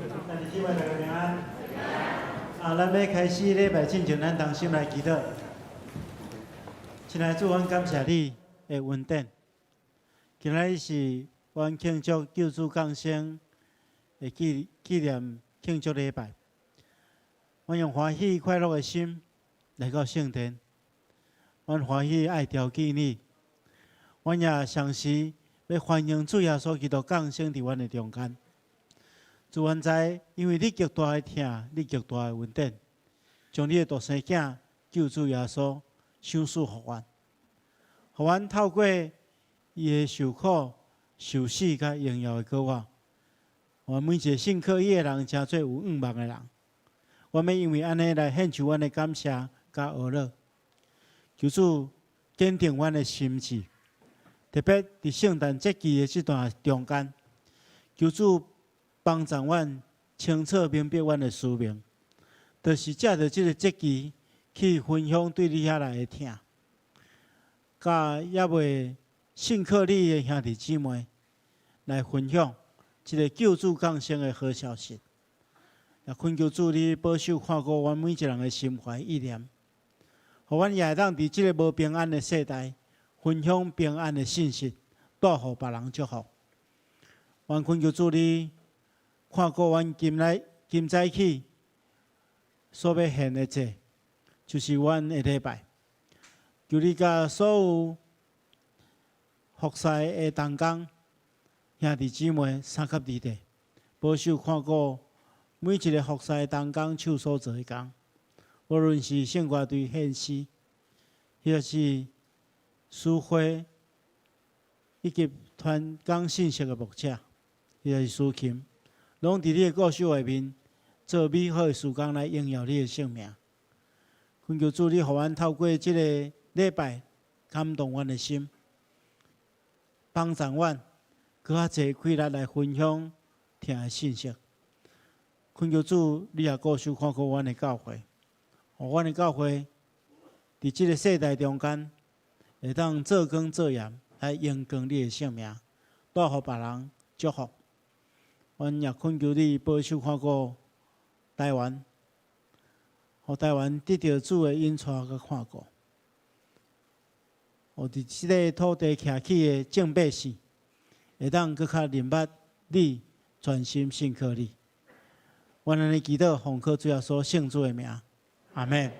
咱哋希望大家平安。咱要开始礼拜进前，咱同心来祈祷。亲爱的主，阮感谢你的恩典。今仔日是阮庆祝救主降生的纪念庆祝礼拜。阮用欢喜快乐的心来到圣殿，阮欢喜爱调记你。阮也相时要欢迎主耶稣基督降生伫阮的中间。主，阮知，因为你极大的疼，你极大的恩典，将你的独生囝救主耶稣赏赐予阮，互阮透过伊的受苦、受死甲荣耀的果活，阮每一个信靠伊的人，诚做有仰望的人。我们因为安尼来献出阮的感谢甲懊恼，求主坚定阮的心志，特别伫圣诞节期的这段中间，求主帮助阮清楚明白阮的使命，就是借着这个节期去分享对你遐来的疼，甲也未信靠你的兄弟姊妹来分享这个救主降生的好消息。也恳求主你保守看顾阮每一个人的心怀意念，互阮也会当伫这个无平安的世代分享平安的信息，带互别人祝福。阮恳求主你看顾阮今早起所要献的祭，就是阮的礼拜。求你甲所有服侍的同工兄弟姊妹三甲二弟，保守看顾每一个服侍的同工手所做的工，无论是圣歌队献诗，或是书会以及传讲信息的牧者，或是司琴，拢伫你的故事内面做美好的事工来荣耀你的圣名。恳求主，你互阮透过这个礼拜感动阮的心，帮助阮搁较侪气力来分享听的信息。恳求主，你也顾守看顾阮的教会，互阮的教会伫这个世代中间，会当做光做盐来荣光你的圣名，带互别人祝福。阮也恳求你保守看顾台湾，互台湾得到主的恩宠甲看顾，互伫即个土地徛起的正百姓，会当搁较认捌你，全心信靠你。阮安尼祈祷，奉靠主耶稣圣主的名，阿门。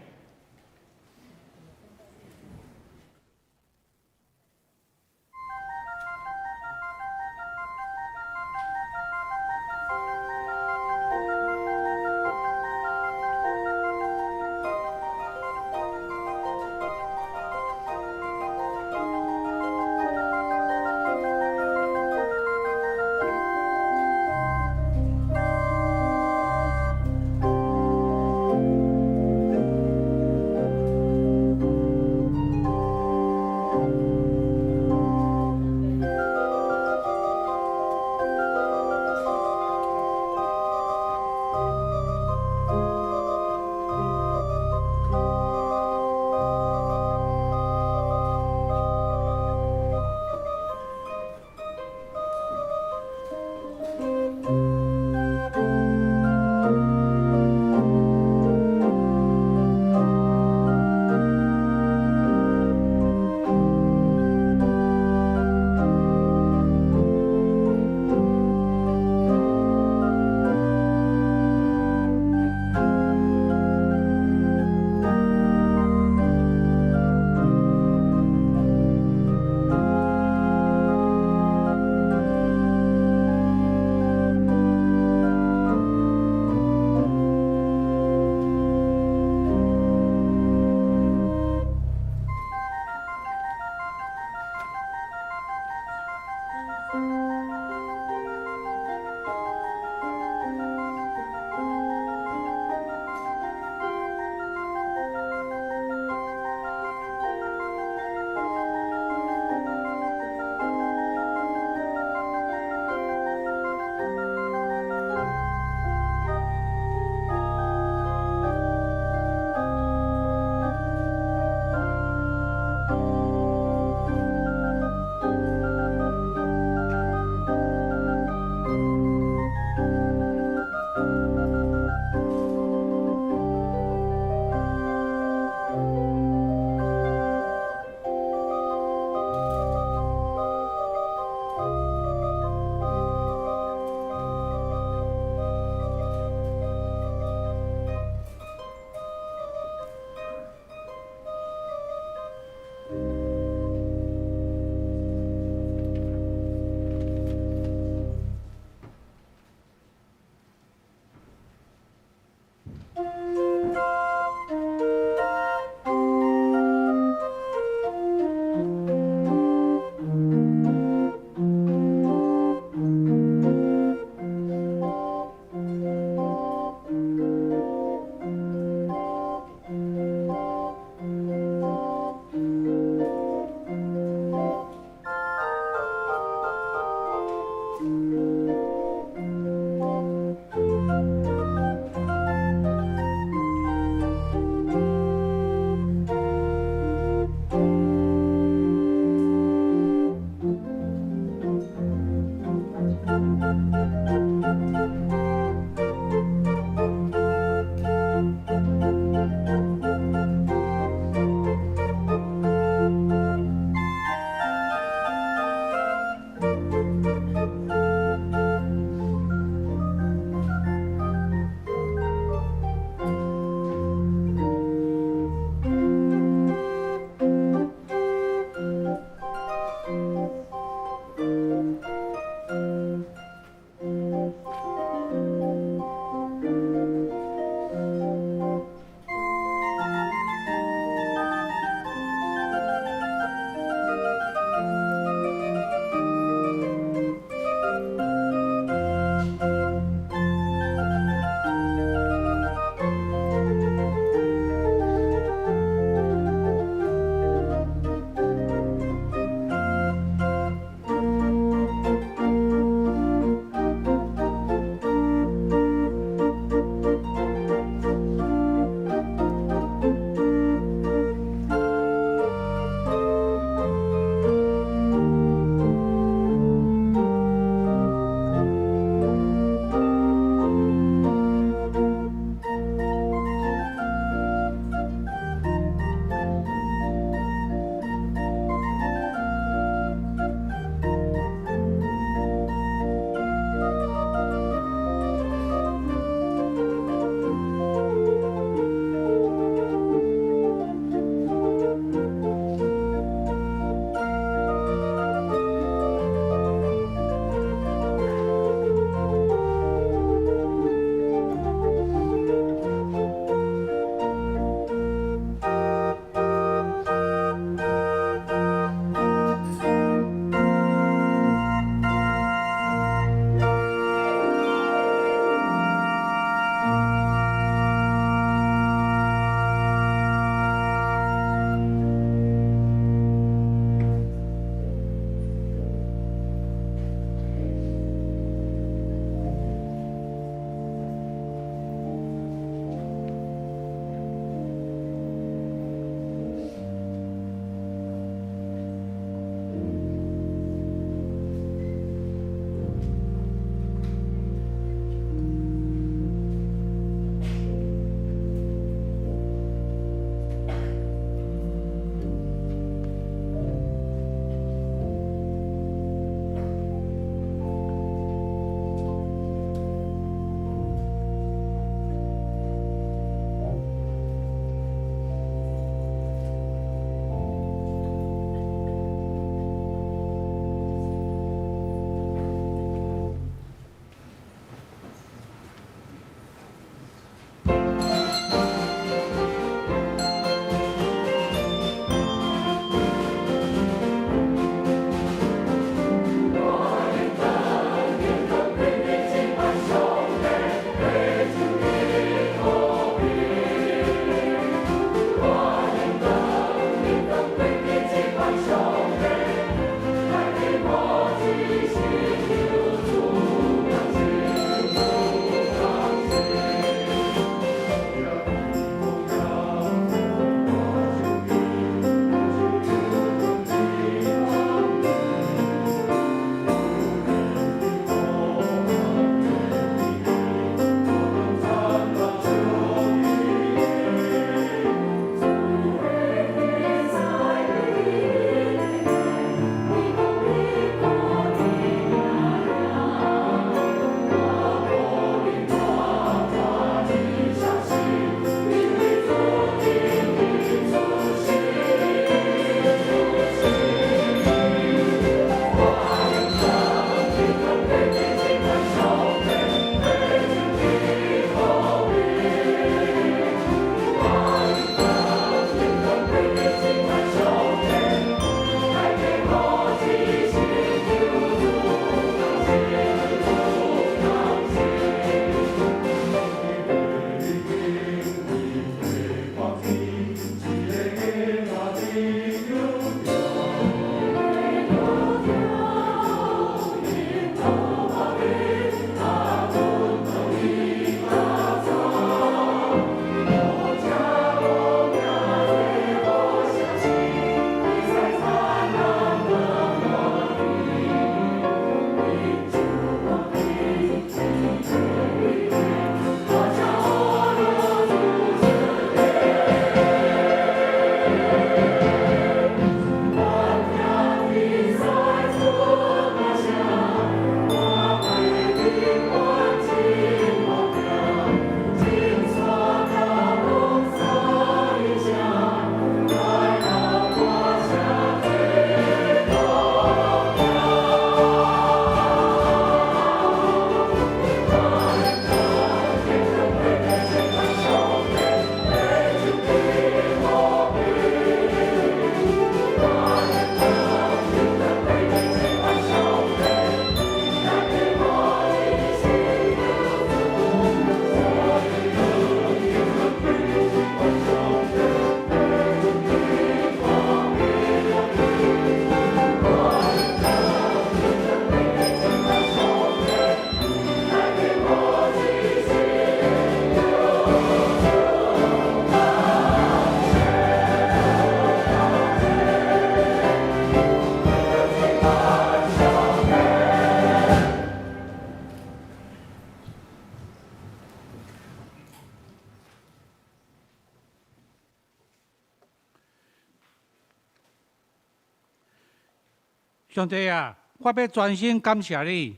上帝啊，我要专心感谢你，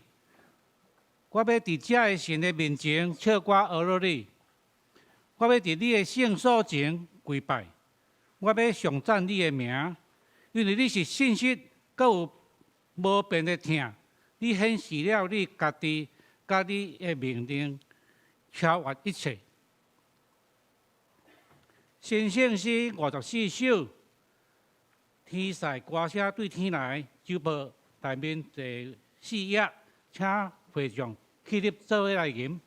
我要伫这的神的面前唱歌讹落你，我要伫你的圣所前跪拜，我要上赞你的名，因为你是信实，阁有无变的疼，你显示了你家己，甲你的命令超越一切。新圣诗54首，天使歌声对天来，周报台面第4页，请会众起立做伙来吟。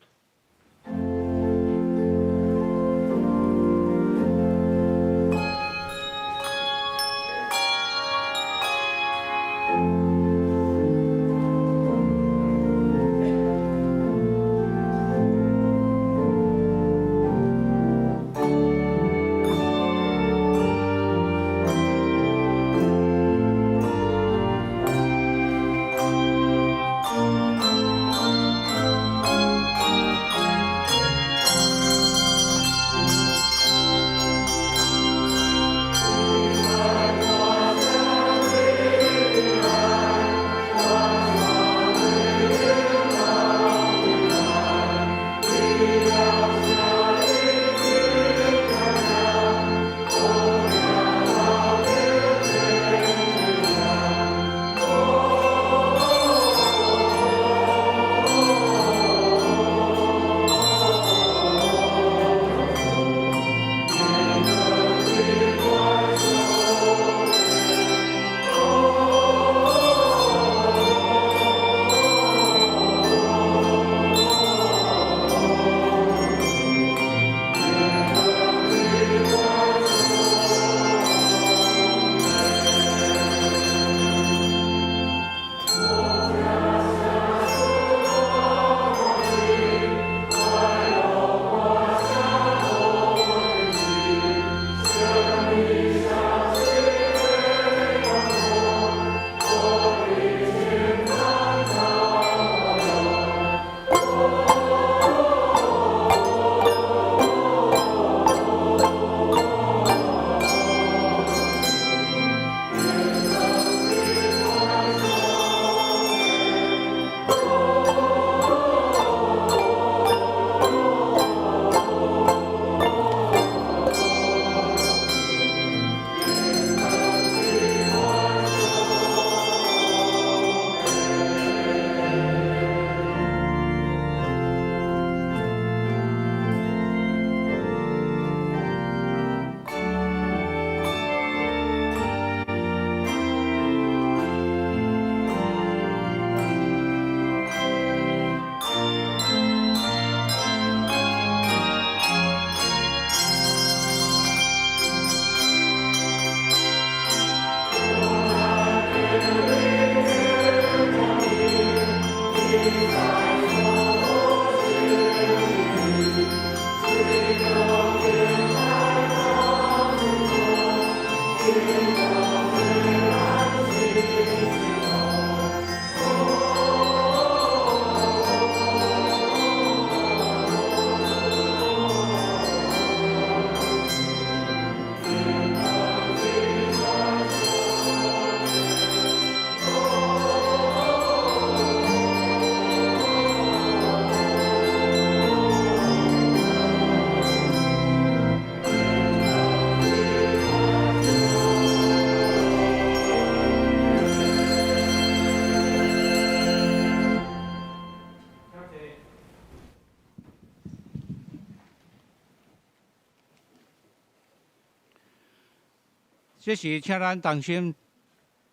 这时，请咱同心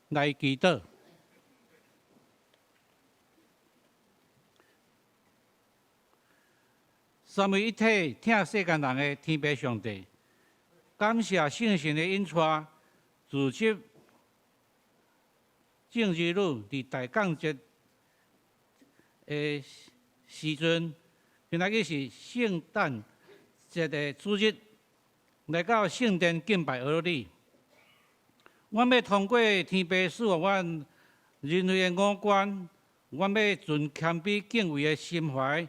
来祈祷。三位一体、疼世间人的天父上帝，感谢圣神的引带，组织正日日伫大降节的时阵，今仔日是圣诞节的主日，来到圣殿敬拜而你。阮要通过天父赐予阮人类的五官，阮要尽谦卑敬畏的心怀，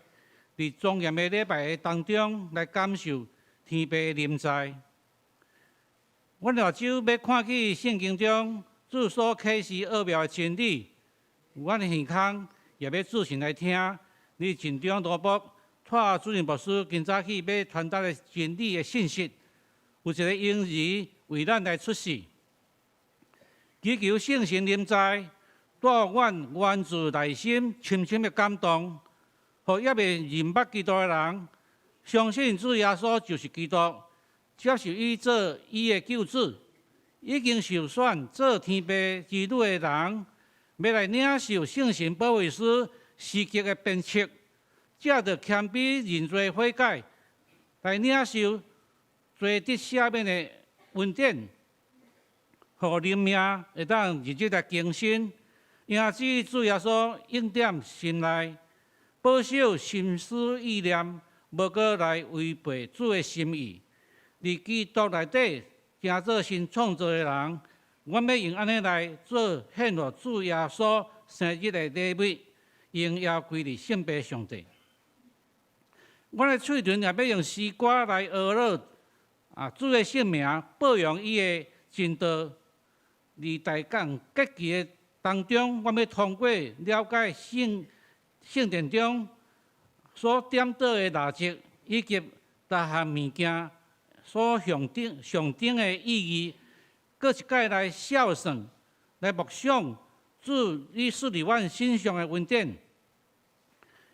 伫庄严的礼拜当中来感受天父的临在。阮老手要看去圣经中主所启示奥妙的真理，阮的耳孔也要仔细来听。你尽忠劳仆，带主任牧师今早起要传达的真理的信息，有一个婴儿为咱来出世。祈求圣神临在，带阮源自内心深深的感动，互也未认捌基督的人，相信主耶稣就是基督，接受伊做伊的救主。已经受选做天父儿女的人，要来领受圣神保惠师时刻的鞭策，才着谦卑认罪悔改，来领受罪得赦免的恩典，互灵命会当日日来更新，迎接主耶稣应点心内，保守心思意念，无过来违背主的心意，伫基督内底。行做新创造的人，阮要用安尼来做献予主耶稣生日的礼物，荣耀归于圣父上帝。阮的喙唇也要用诗歌来学乐主的圣名，保养伊的真道。伫大讲结集的当中，阮要通过了解圣殿中所点倒的蜡烛，以及各项物件。所象征的意义，搁一摆来孝顺，来默想主你赐伫阮身上的恩典，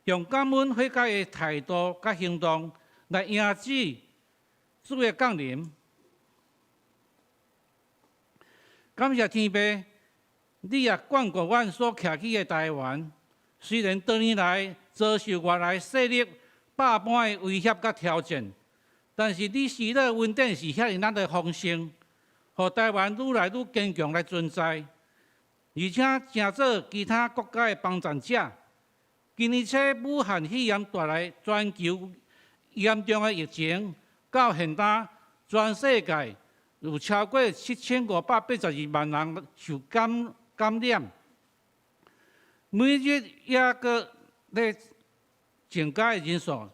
用感恩悔改的态度甲行动来迎接主的降临。感谢天父，你也眷顾阮所徛起的台湾，虽然多年来遭受外来势力百般的威胁甲挑战。但是你施的恩典是遐尼咱的丰盛，互台湾愈来愈坚强来存在，而且正做其他国家的帮助者。今年初武汉肺炎带来全球严重的疫情，到现在全世界有超过7582万人受感染，每日也搁咧增加的人数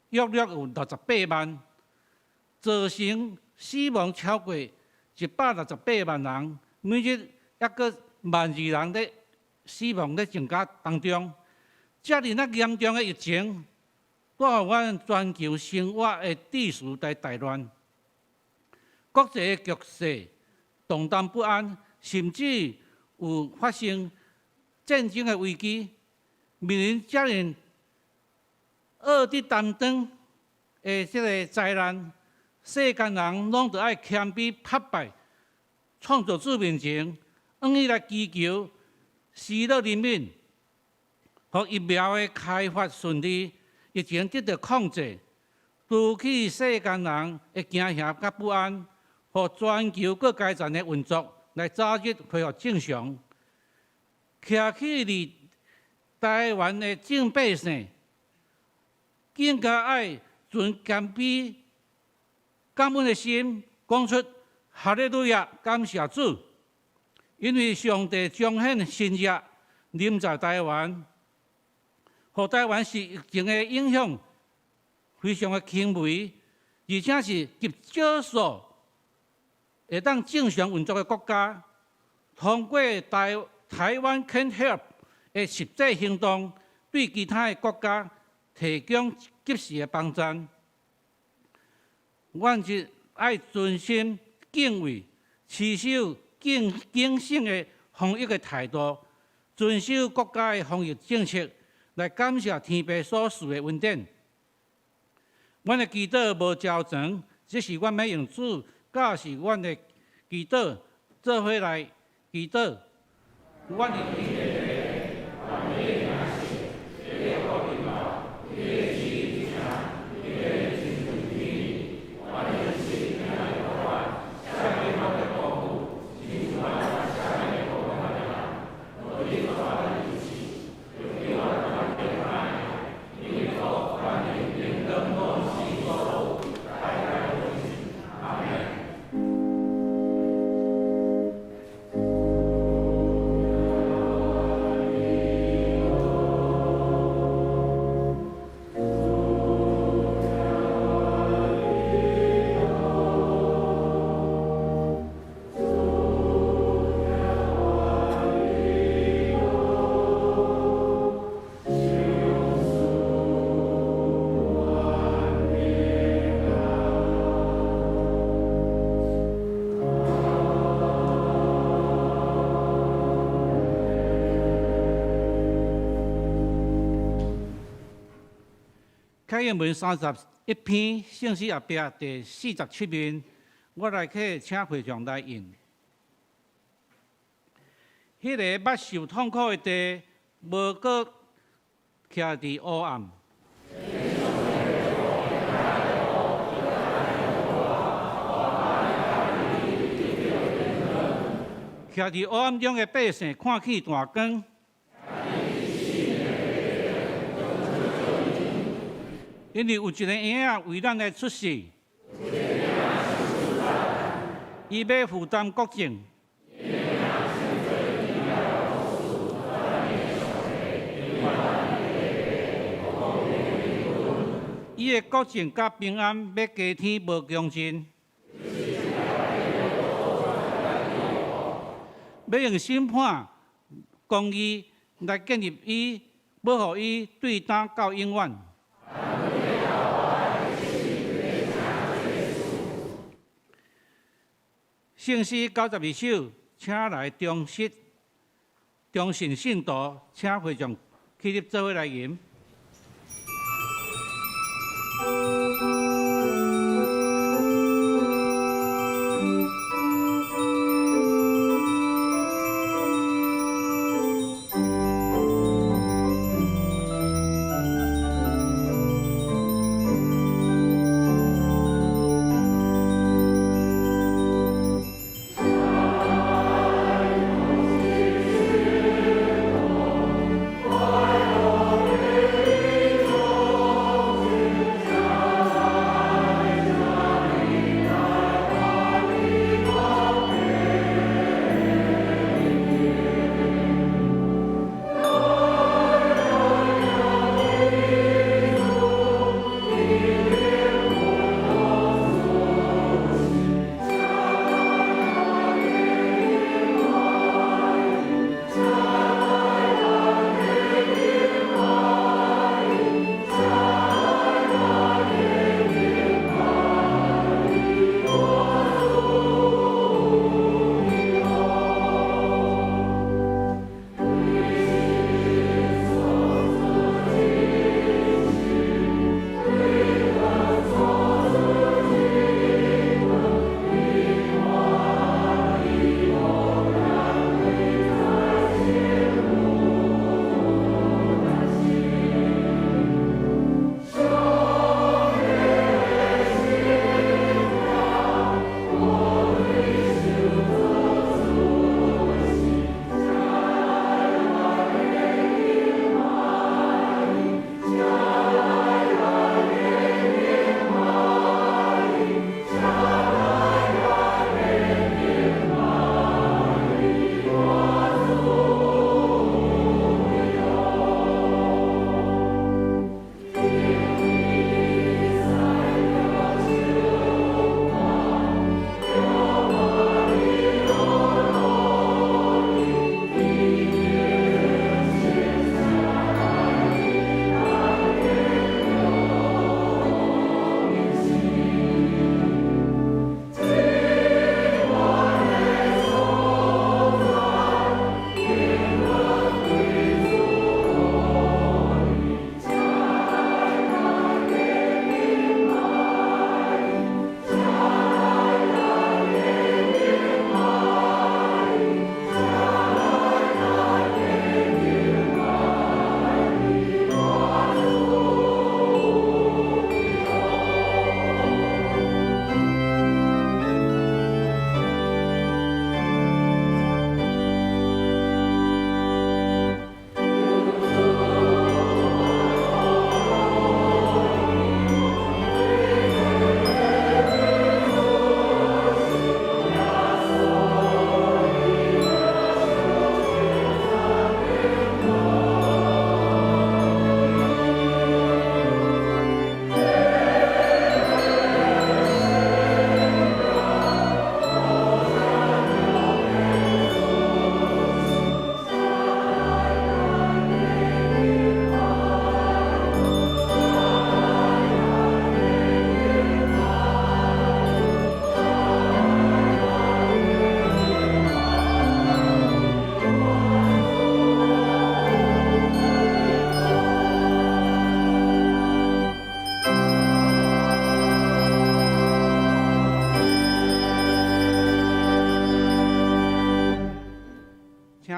约有68万。造成死亡超过168万人，每日还阁12000人咧死亡咧增加当中。遮尔那严重的疫情，带予阮全球生活的秩序来大乱，国际的局势动荡不安，甚至有发生战争的危机。面临遮尔恶的担当的这个灾难。世间人拢得爱谦卑拍拜，创造主面前，愿意来祈求施乐人民，互疫苗的开发顺利，疫情得到控制，除去世间人的惊吓甲不安，互全球各阶层的运作来早日恢复正常。徛起伫台湾的正百姓，更加爱存谦卑。感恩的心，讲出哈利路亚，感谢主，因为上帝彰显新约临在台湾，互台湾是疫情的影响非常的轻微，而且是极少数会当正常运作的国家，通过台湾 Can Help 的实际行动，对其他的国家提供及时的帮助。阮是爱存心敬畏、持守谨慎的防疫的态度，遵守国家的防疫政策，来感谢天父所赐的恩典。阮的祈祷无照常，这是阮要用主教示阮的祈祷，做伙来祈祷。阮的开英文31篇，圣诗后壁第47面，我来去请会长来引。迄个捌受痛苦的地，无搁徛伫黑暗。徛伫黑暗中的百姓看见大光。因为有一个婴仔为咱来出世，伊要负担国政。伊的国政甲平安要加天无共进，要用审判、公义来建立伊，保护伊对担到永远。圣诗92首，请来忠信信徒，请会长起立做伙来吟。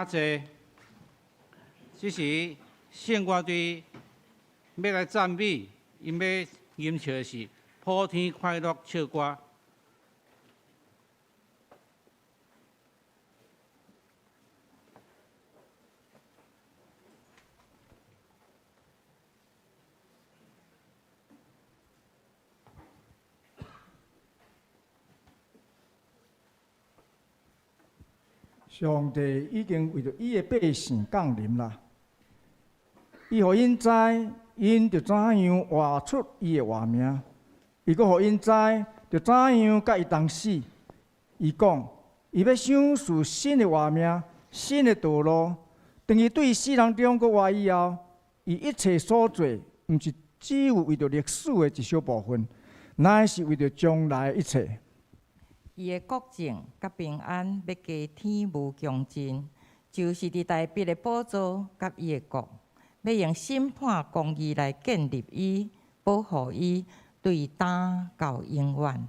请坐。这时，圣乐队要来赞美，因要吟唱的是《普天快乐》唱歌。上帝已经为着伊的百姓降临啦，伊予因知，因着怎样活出伊的活命；伊阁予因知，着怎样甲伊同死。伊讲，伊要想出新的活命、新的道路。当伊对世人中国活以后，伊一切所做，毋是只有为着历史的一小部分，乃是为着将来的一切。伊的国政甲平安要加天无穷尽，就是伫大笔的宝座甲伊的国，要用审判公义来建立伊，保护伊，对打到永远。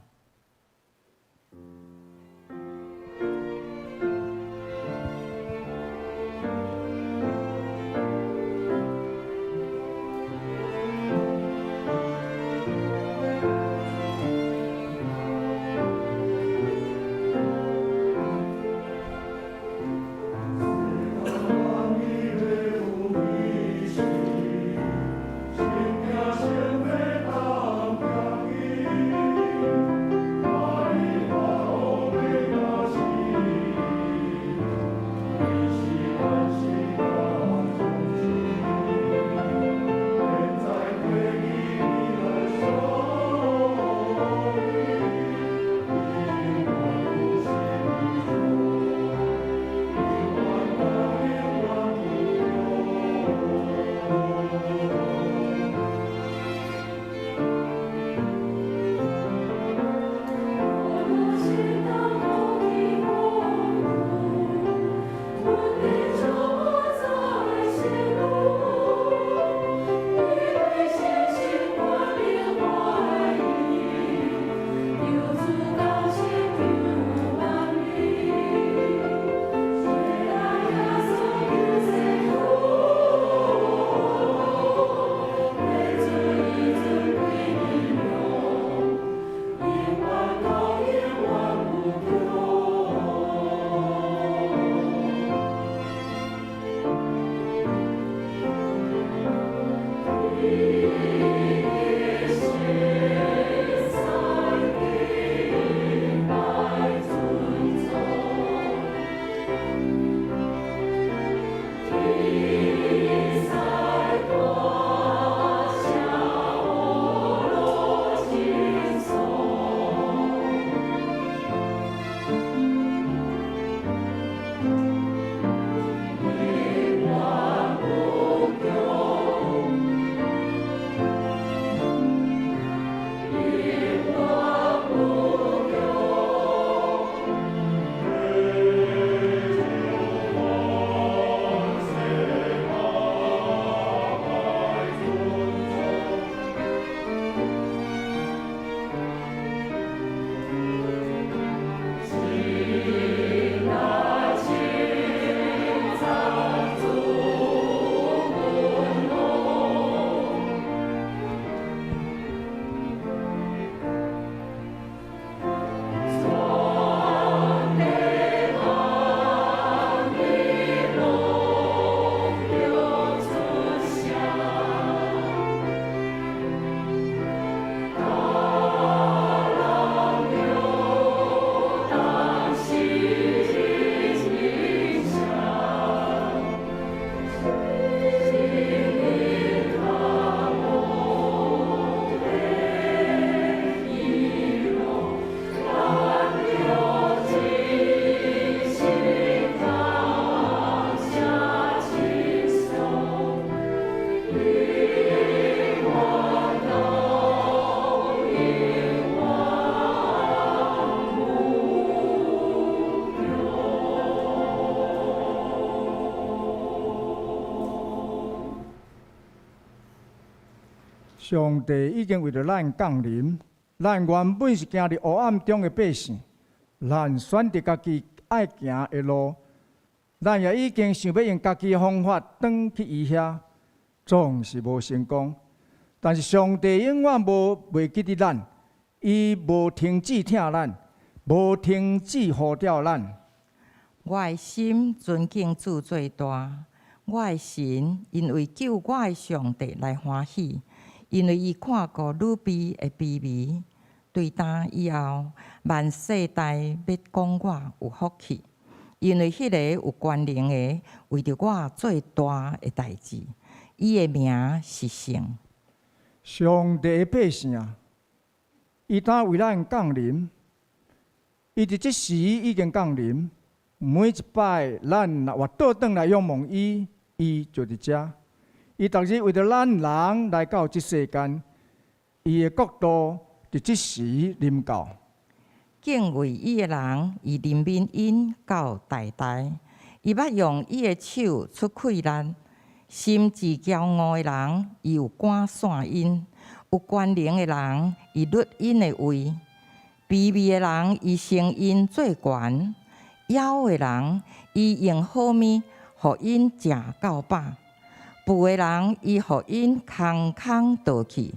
上帝已经为着咱降临，咱原本是行伫黑暗中的百姓，咱选择家己爱行的路，咱也已经想要用家己的方法转去伊遐，总是无成功。但是上帝永远无袂记得咱，伊无停止听咱，无停止呼召咱。我的心尊敬主最大，我的神因为救我的上帝来欢喜，因为伊看过女婢的卑微，对当以后万世代要讲我有福气，因为迄个有权能的为着我做大的代志，伊的名是圣。上帝的百姓啊，伊当为咱降临，伊伫即时已经降临。每一摆，咱若活倒转来仰望伊，伊就伫遮。伊逐日为着咱人来到即世间，伊的国度伫即时临到。敬畏伊的人，以怜悯因到代代。伊捌用伊的手出气咱，心智骄傲的人，伊有赶散因；有权能的人，伊律因的位；卑微的人，伊升因做权；枵的人，伊用好物，互因食到饱；富的人，伊互因空空倒去。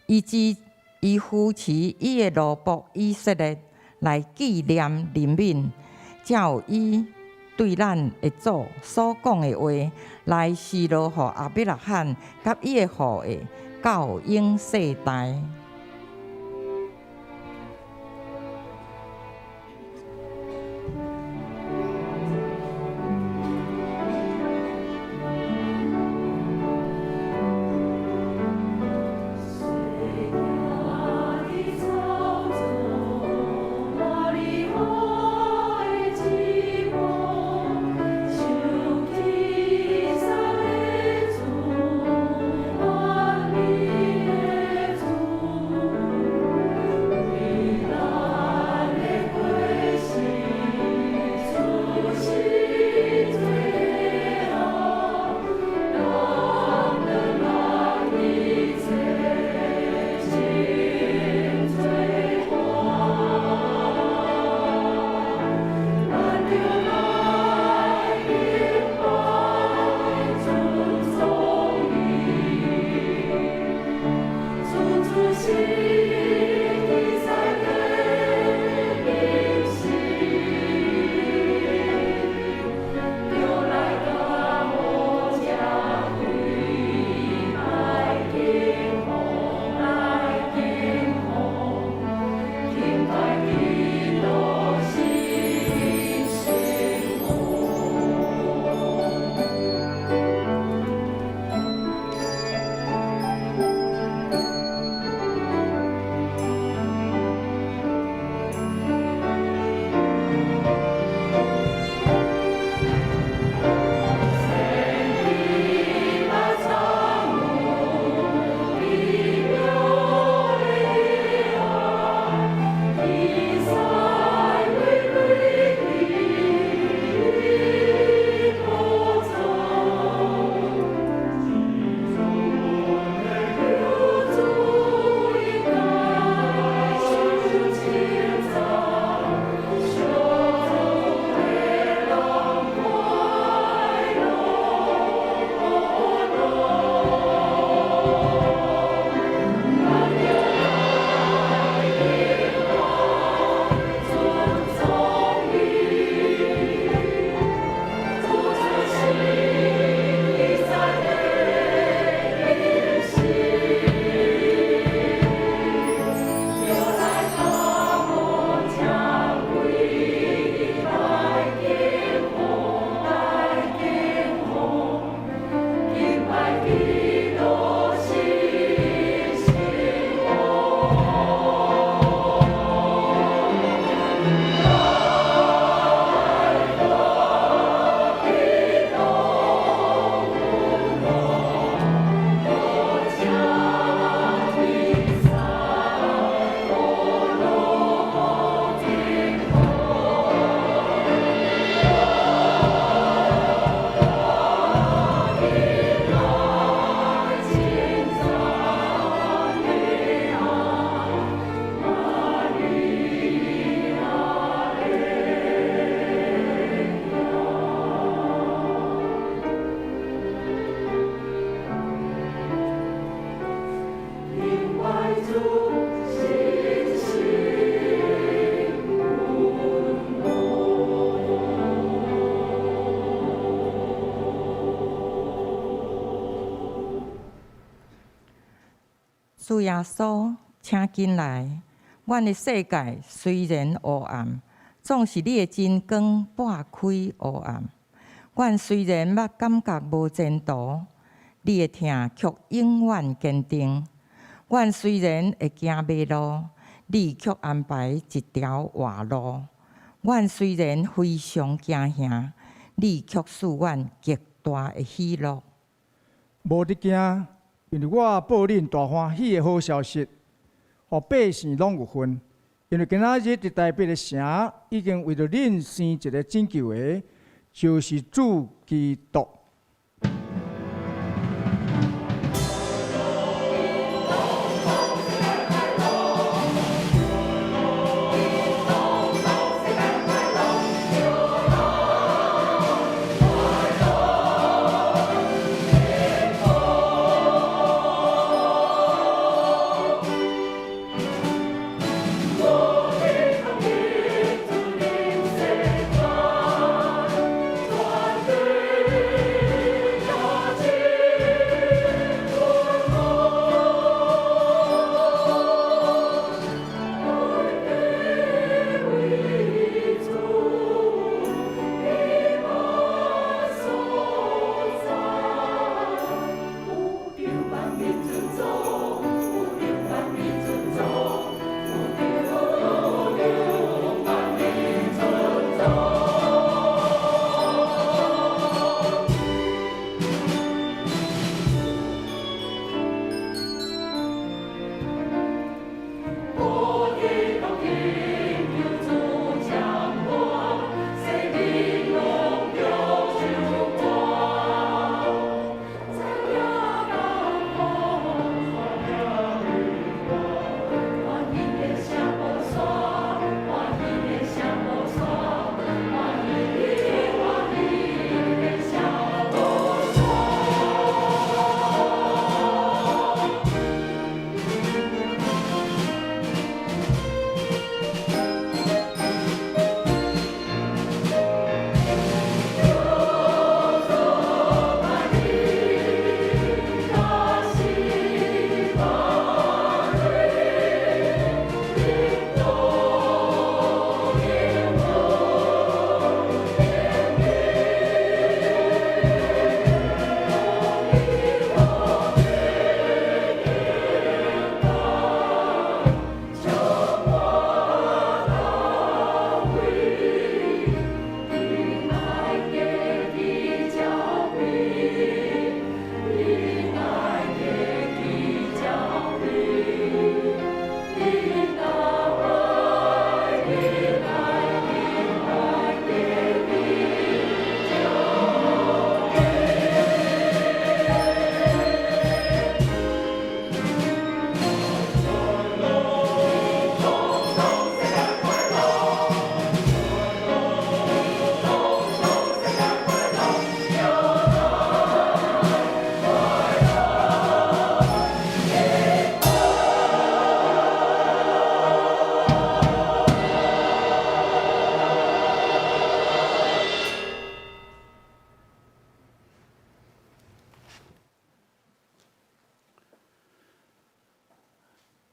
伊扶持伊的奴仆以色列，来纪念怜悯，才有伊对咱的主所讲的话，来示落予亚伯拉罕甲伊的后裔到永世代。主。耶稣，请进来。阮的世界虽然黑暗，总是你的真光拨开黑暗。阮虽然捌感觉无前途，你的疼却永远坚定。阮虽然会行迷路，你却安排一条活路。阮虽然非常惊吓，你却赐阮极大的喜乐。无得惊，因为我报恁大欢喜的好消息，互百姓拢有份。因为今仔日伫台北的城，已经为着恁生一个拯救的，就是主基督。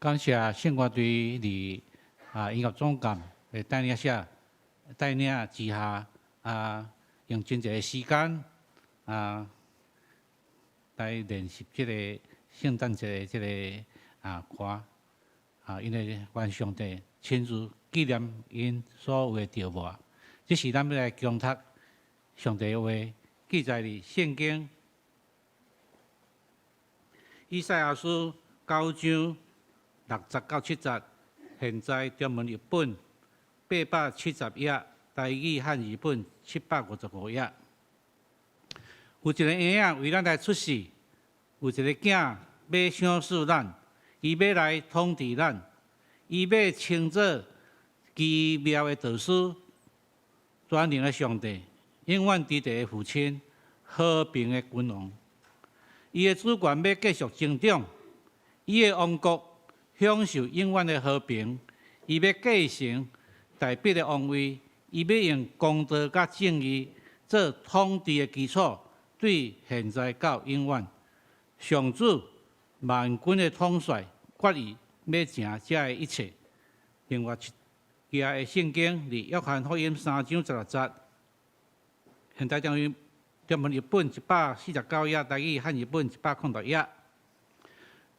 感谢圣乐队的音乐总监来带领之下用真侪时间来练习这个圣诞节的这个歌因为愿上帝亲自纪念因所有的着物，这是咱要来强读上帝的话，记载伫圣经以赛亚书9章60到70，现在中文译本870页，台语汉语本755页。有一个婴仔为咱来出世，有一个囝要赏赐咱，伊要来统治咱，伊要称作奇妙的导师，全能的上帝，永远伫地的父亲，和平的君王。伊的主权要继续增长，伊的王国享受永远的和平。伊要继承大笔的王位，伊要用公道甲正义做统治的基础，对现在到永远。上主万军的统帅，决意要成这的一切。另外一页的圣经，伫约翰福音3章16节，现代中文译本149页，台语汉译本100页。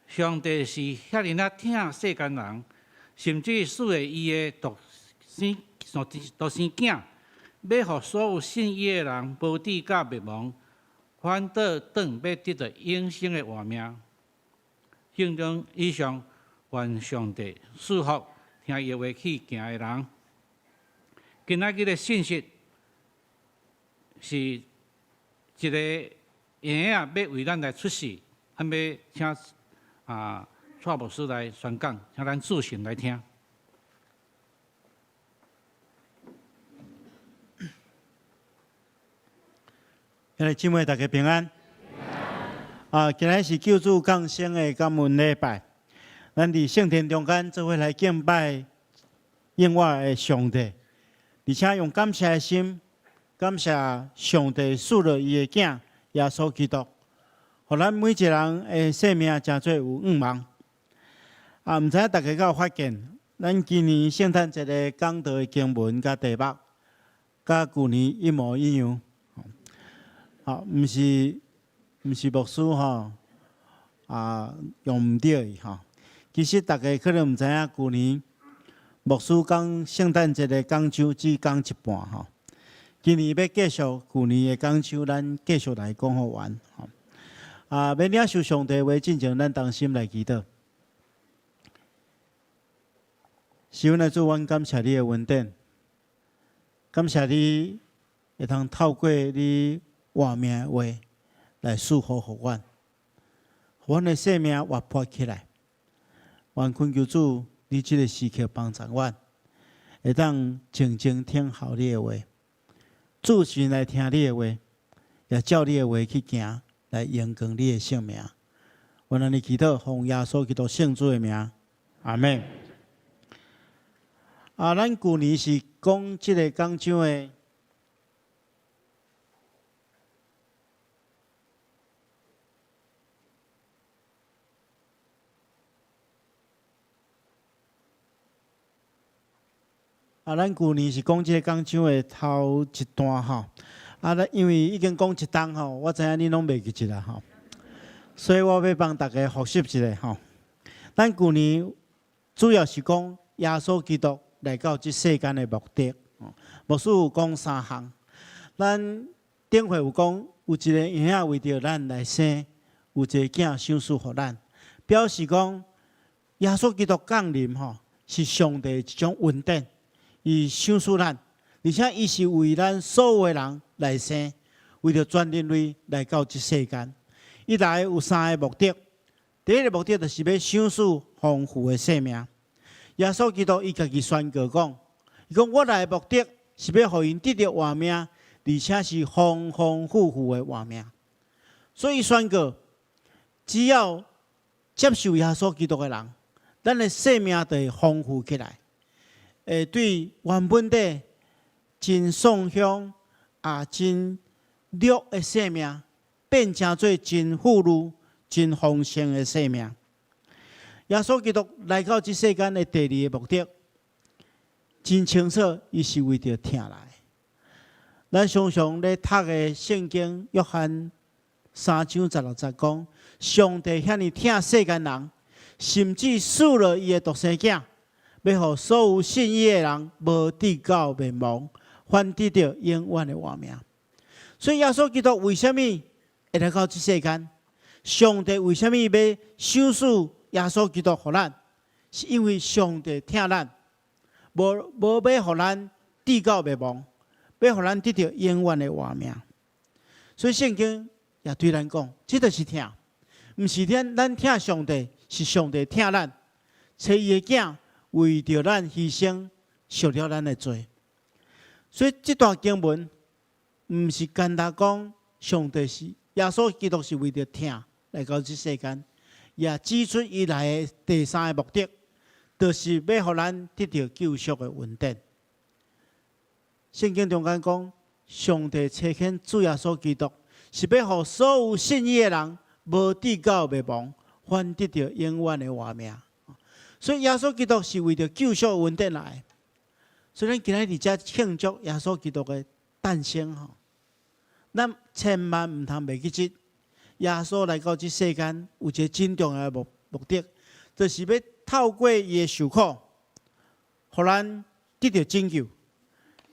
上帝是遐尼疼世间人，甚至赐下伊的独生囝，要互所有信伊的人无底甲灭亡，反倒转要得到永生的活命。圣经以上，愿上帝赐福听耶话去行的人。今仔日的信息是一个婴仔要为咱来出世，咱要请蔡牧师来宣讲，请咱自行来听。今日姊妹大家平安。今日是救主降生的感恩礼拜，咱伫圣殿中间做伙来敬拜永活的上帝，而且用感谢的心，感谢上帝赐了伊的囝耶稣基督，互咱每一个人的生命真做有愿望。毋知影大家敢有发现，咱今年圣诞节的讲道的经文甲题目，甲旧年一模一样。毋是牧师用毋对伊其实大家可能毋知影，旧年牧师讲圣诞节的讲章只讲一半今年要继续旧年的讲章，咱继续来讲好完要领受上帝话进前，咱同心来祈祷。是阮的主，阮感谢你的恩典，感谢你会通透过你活命的话来赐福互阮，互阮的生命活泼起来。愿恳求主，你这个时刻帮助阮，会当静静听候你的话，自信来听你的话，也照你的话去行，来延长你的性命。我让你祈祷，奉耶稣基督圣主的名，阿门。咱旧年是讲这个讲章的。咱旧年是讲这个讲章的头一段因为已经讲一档我知影你拢袂记啦所以我要帮大家复习一下咱旧年主要是讲耶稣基督来到这世间的目的，牧师有讲3项。咱顶回有讲有一个婴仔为着咱来生，有一个囝赏赐予咱，表示讲耶稣基督降临是上帝一种恩典。伊赏赐咱，而且伊是为咱所有的人来生，为着全人类来到这世间。伊来有3个目的，第一个目的就是要赏赐丰富的生命。耶稣基督伊家己宣告讲，伊讲我来的目的是要互因得到活命，而且是丰丰富富的活命。所以宣告，只要接受耶稣基督的人，咱的生命就会丰富起来。对原本的真丧香真弱的生命，变成做真富裕、真丰盛的生命。耶稣基督来到这世间的第二个目的，真清楚，伊是为着听来。咱常常咧读的圣经，约翰3章16节讲，上帝遐尼疼世间人，甚至赐了伊的独生囝。要互所有信伊的人无地到灭亡，反得到永远的活命。所以耶稣基督为什么会来到这世间？上帝为什么要赏赐耶稣基督予咱？是因为上帝疼咱，无要互咱地到灭亡，要互咱得到永远的活命。所以圣经也对咱讲，这就是疼，毋是咱疼上帝，是上帝疼咱，找伊的囝。为着咱牺牲，受了咱的罪，所以这段经文毋是简单讲上帝是耶稣基督是为着疼来到这世间，也指出伊来的第3个目的，就是要互咱得到救赎的恩典。圣经中间讲，上帝差遣主耶稣基督，是要互所有信伊的人无地到灭亡，反得到永远的活命。所以耶稣基督是为着救赎稳定来的。所以咱今日伫遮庆祝耶稣基督的诞生吼，咱千万毋通袂记得，耶稣来到这世间有一个真重要的目的，就是要透过伊的受苦，互咱得到拯救，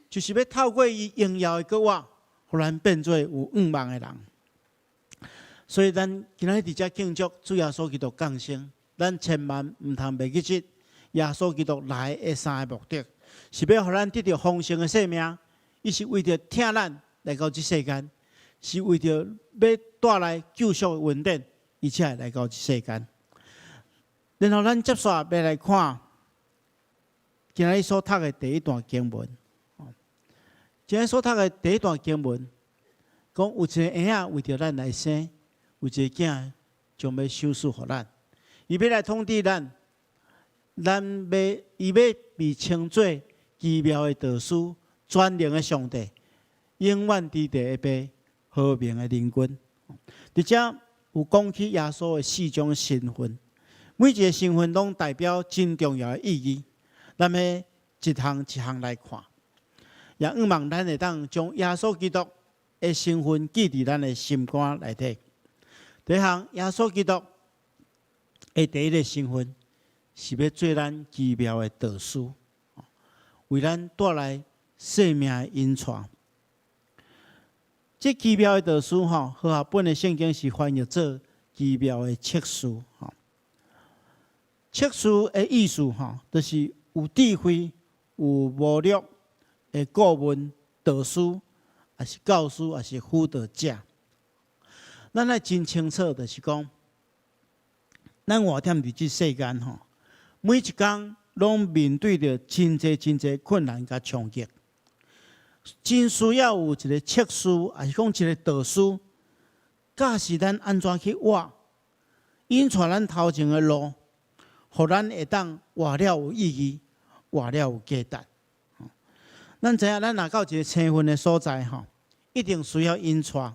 就是要透过伊荣耀的国活，互咱变做有仰望的人。所以咱今日伫遮庆祝主耶稣基督降生，咱千万毋通袂记得耶稣基督来的三个目的，是要互咱得到丰盛的生命，伊是为着疼咱来到这世间，是为着要带来救赎的稳定，而且来到这世间。然后咱接续要来看今日所读的第一段经文。今日所读的第一段经文，讲有一个婴仔为着咱来生，有一个囝将要收赐予咱，伊要来统治咱，伊要被称作奇妙的导师、全能的上帝、永远之地的爸、和平的灵君。伫遮有讲起耶稣的四种身份，每一个身份拢代表真重要的意义。咱要一项一项来看，也仰望咱会当将耶稣基督的身份记伫咱的心肝内底。第一项，耶稣基督的第一个身份是要做咱奇妙的导师，为咱带来生命的引传。这奇妙的导师和合本的圣经是翻译做奇妙的测试。测试的意思就是有智慧、有谋略的顾问、导师，也是教师，也是辅导者。咱爱真清楚，就是讲，咱活踮伫即世间每一天拢面对着真侪困难甲冲击，真需要有一个测试，也是讲一个导师，教示咱安怎去活，引带咱头前的路，互咱会当活了有意义，活了有价值。咱知影，咱若到一个青云的所在一定需要引带。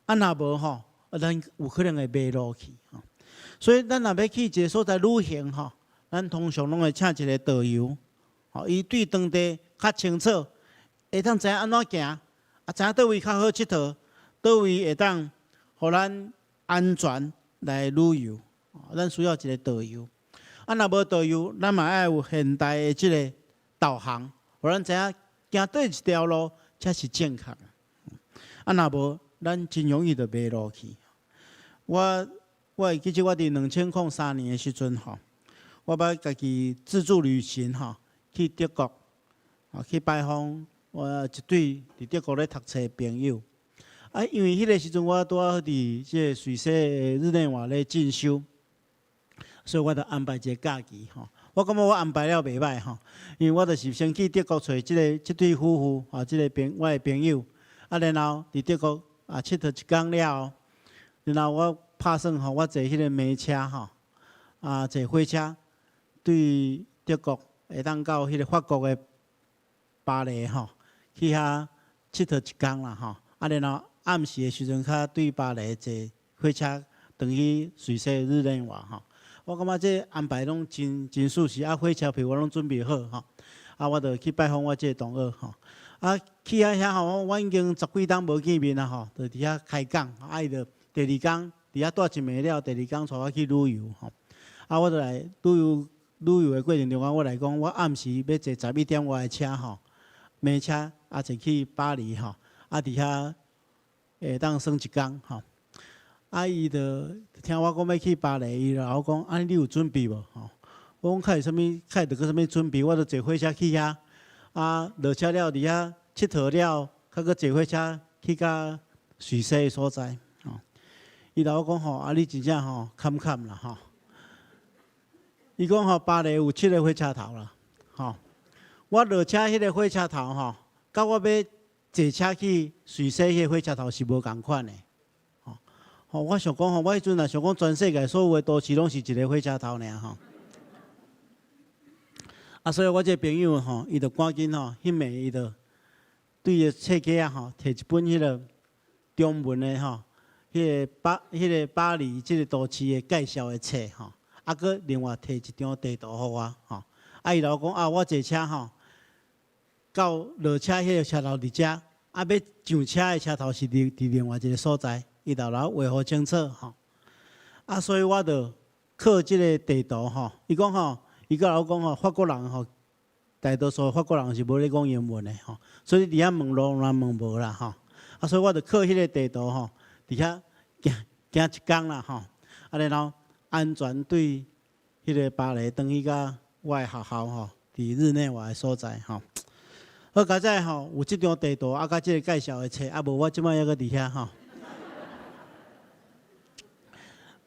若无咱有可能会迷路去。所以咱若要去一个所在旅行咱通常拢会请一个导游，伊对当地较清楚，会当知影安怎行，知影倒位较好佚佗，倒位会当互咱安全来旅游。咱需要一个导游。若无导游，咱嘛爱有现代的即个导航，互咱知影行对一条路才是正确。若无，咱真容易就迷路去。我会记得我伫2003年的时阵我捌家己自助旅行去德国去拜访我一对伫德国咧读册的朋友。因为迄个时阵我拄好伫即个瑞士的日内瓦咧进修，所以我就安排一个假期我感觉我安排了袂歹因为我就是先去德国找即对夫妇我的朋友然后伫德国佚佗一天了后，然后我打算我坐迄个马车坐火车对德国会当到迄个法国的巴黎去遐佚佗一天啦然后暗时的时阵较对巴黎坐火车转去瑞士日内瓦我感觉这安排拢真舒适火车票我拢准备好我就去拜访我这个同学去遐我已经10几天无见面啦就伫遐开讲伊就第二天伫遐住一暝了，第二天带我去旅游我就来旅游的过程中我来讲，我暗时要坐11点外的车马车坐去巴黎伫遐会当耍一天伊就听我讲要去巴黎，伊就我讲你有准备无我讲较会着啥物准备，我就坐火车去遐落车了，伫遐佚佗了，搁坐火车去到瑞士的所在伊甲我讲你真正坎啦伊讲巴黎有7个火车头啦我落车迄个火车头甲我要坐车去瑞士迄个火车头是无共款的我想讲我迄阵也想讲全世界所有的都市拢是一个火车头尔所以我这朋友伊就赶紧迄暝伊就对个册架摕一本迄个中文的迄个巴黎即个都市的介绍的册啊，佮另外摕一张地图互我吼。啊，伊老讲啊，我坐车吼，到落车迄个车头伫遮，啊，要上车的车头是伫另外一个所在，伊老画好清楚吼。啊，所以我就靠即个地图吼，伊讲吼，伊甲我讲吼，法国人吼，大多数法国人是无咧讲英文的吼，所以伫遐问路若问无啦吼。啊，所以我就靠迄个地图吼，伫遐行一工啦吼，啊，然后安全对迄个巴黎转去甲我的学校吼，伫日内瓦的所在吼。好，佳哉吼，有即张地图啊，甲即个介绍的册，啊无我即摆还阁伫遐吼。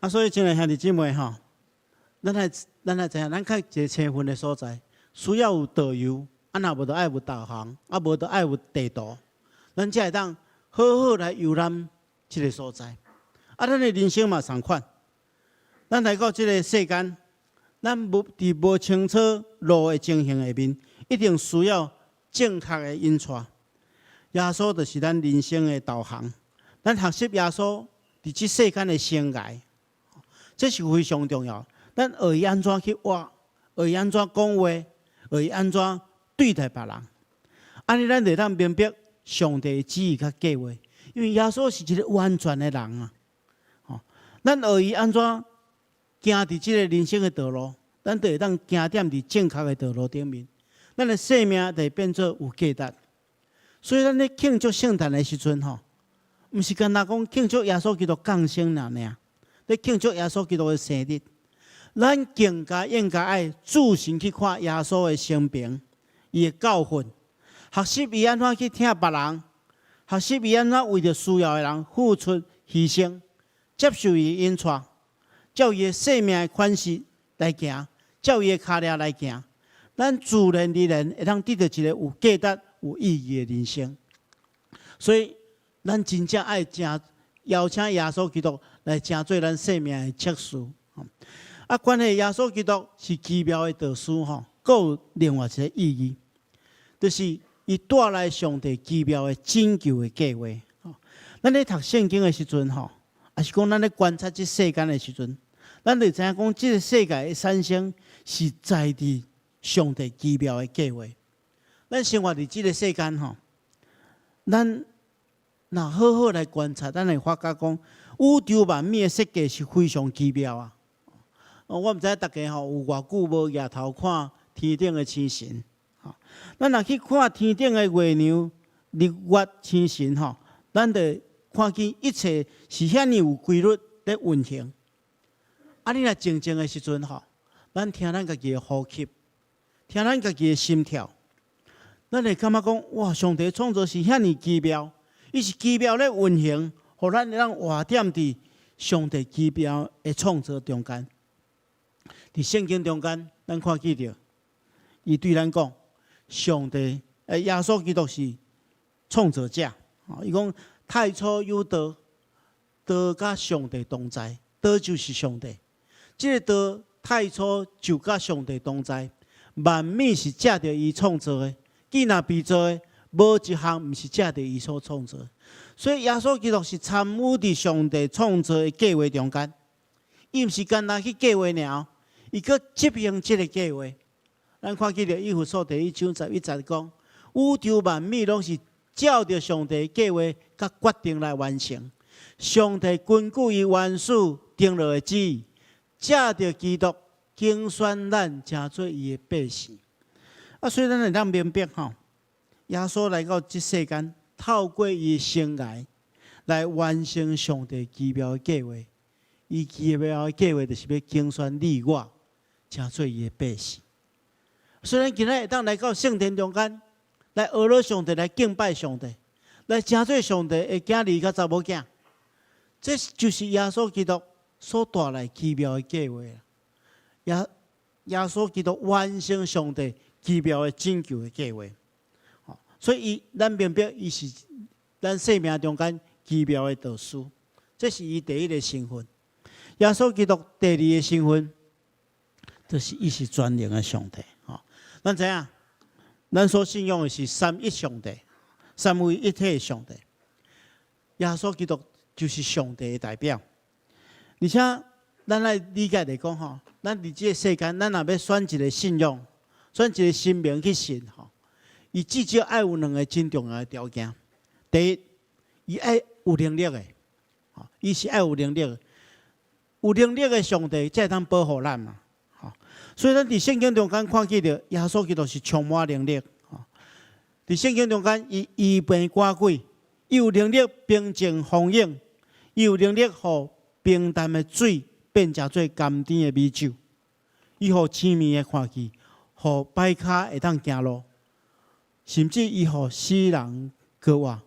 啊，所以亲爱兄弟姊妹吼，咱来知影，咱较一个青分的所在，需要有导游，啊，若无就爱有导航，啊，无就爱有地图，咱才会当好好来游览即个所在。啊，咱的人生嘛同款，咱来到即个世间，咱伫无清楚路的情形下面，一定需要正确的引带。耶稣就是咱人生的导航，咱学习耶稣伫即世间的生涯。这是非常重要。咱学伊安怎去活，学伊安怎讲话，学伊安怎对待别人。安尼咱就当明白上帝的旨意甲计划。因为耶稣是一个完全的人啊。吼，咱学伊安怎行伫即个人生的道路，咱就会当行踮伫正确的道路顶面。咱的生命就会变做有价值。所以咱咧庆祝圣诞的时阵吼，毋是干那讲庆祝耶稣基督降生尔。咧庆祝耶稣基督的生日，咱更加应该爱注心去看耶稣的生平、伊的教训，学习伊安怎去听别人，学习伊安怎为着需要的人付出牺牲，接受伊引带，照伊的生命的款式来行，照伊的脚链来行，咱自然而然会当得到一个有价值、有意义的人生。所以，咱真正爱真邀请耶稣基督来成做咱生命的测试。啊，关系耶稣基督是奇妙的导师吼，阁有另外一个意义，就是伊带来上帝奇妙的拯救的计划。咱咧读圣经的时阵吼，也是讲咱咧观察这世间的时阵，咱就知影讲，这个世界的产生是在伫上帝奇妙的计划。咱生活伫这个世间吼，咱若好好来观察，咱会发觉讲，宇宙万物的设计是非常奇妙啊！我毋知大家吼有偌久无抬头看天顶的星辰，咱若去看天顶的月亮、日月星辰吼，咱就看见一切是遐尼有规律咧运行。啊，你若静静的时阵吼，咱听咱家己的呼吸，听咱家己的心跳，咱会感觉讲，哇！上帝创造是遐尼奇妙。伊是奇妙咧运行，互咱会当活踮伫上帝奇妙的创造中间。伫圣经中间，咱看见着，伊对咱讲，上帝耶稣基督是创造者。伊讲太初有道，道甲上帝同在，道就是上帝。这个道太初就甲上帝同在，万物是借着伊创造的，既若被造的。无一项毋是借着伊所创造，所以耶稣基督是参与伫上帝创造的计划中间。伊毋是单单去计划尔，伊阁执行即个计划。咱看见着以弗所第1章11节讲，宇宙万物拢是照着上帝的计划甲决定来完成。上帝根据伊原始定落的旨意，借着基督竞选咱成做伊的百姓。啊，所以咱会当明白吼。耶稣来到这世间，透过伊的生涯来完成上帝奇妙的计划。伊奇妙的计划就是要竞选你我，成做伊的百姓。虽然今日会当来到圣殿中间，来学了上帝，来敬拜上帝，来成做上帝的囝儿甲查某囝，这就是耶稣基督所带来奇妙的计划。耶稣基督完成上帝奇妙的拯救的计划。所以咱明白，伊是咱生命中间奇妙的导师，这是伊第一个身份。耶稣基督第二个身份，就是伊是全能的上帝。咱知影，咱所信仰的是三一上帝，三位一体的上帝。耶稣基督就是上帝的代表，而且咱来理解来讲吼，咱伫即个世间，咱若要选一个信仰，选一个生命去信吼，伊至少爱有2个真重要的条件。第一，伊爱有能力的，吼，伊是爱有能力的。有能力的上帝才会通保护咱嘛，吼。所以咱伫圣经中间看见着耶稣基督是充满能力，吼。伫圣经中间，伊医病赶鬼，伊有能力平静风涌，伊有能力互平淡的水变成做甘甜的美酒，伊互青面的看见，互歹脚会当行路，甚至伊互死人搁活，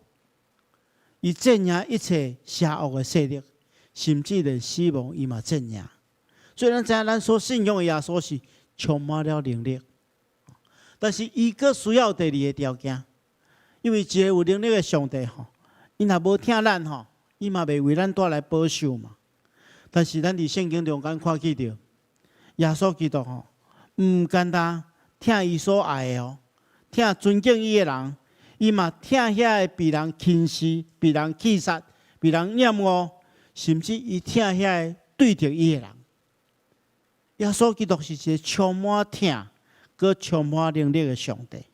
伊镇压一切邪恶的势力。甚至连死亡伊嘛镇压，所以咱知影咱所信仰的耶稣是充满了能力，但是伊阁需要第2个条件，因为一个有能力的上帝吼，伊若无听咱吼，伊嘛袂为咱带来保守嘛。但是咱伫圣经中间看见着耶稣基督吼，毋简单听伊所爱的哦，听尊敬伊的人，伊嘛听遐个被人轻视、被人欺杀、被人厌恶。甚至伊听遐个对着伊的人，耶稣基督是一个充满听、佮充满能力的上帝，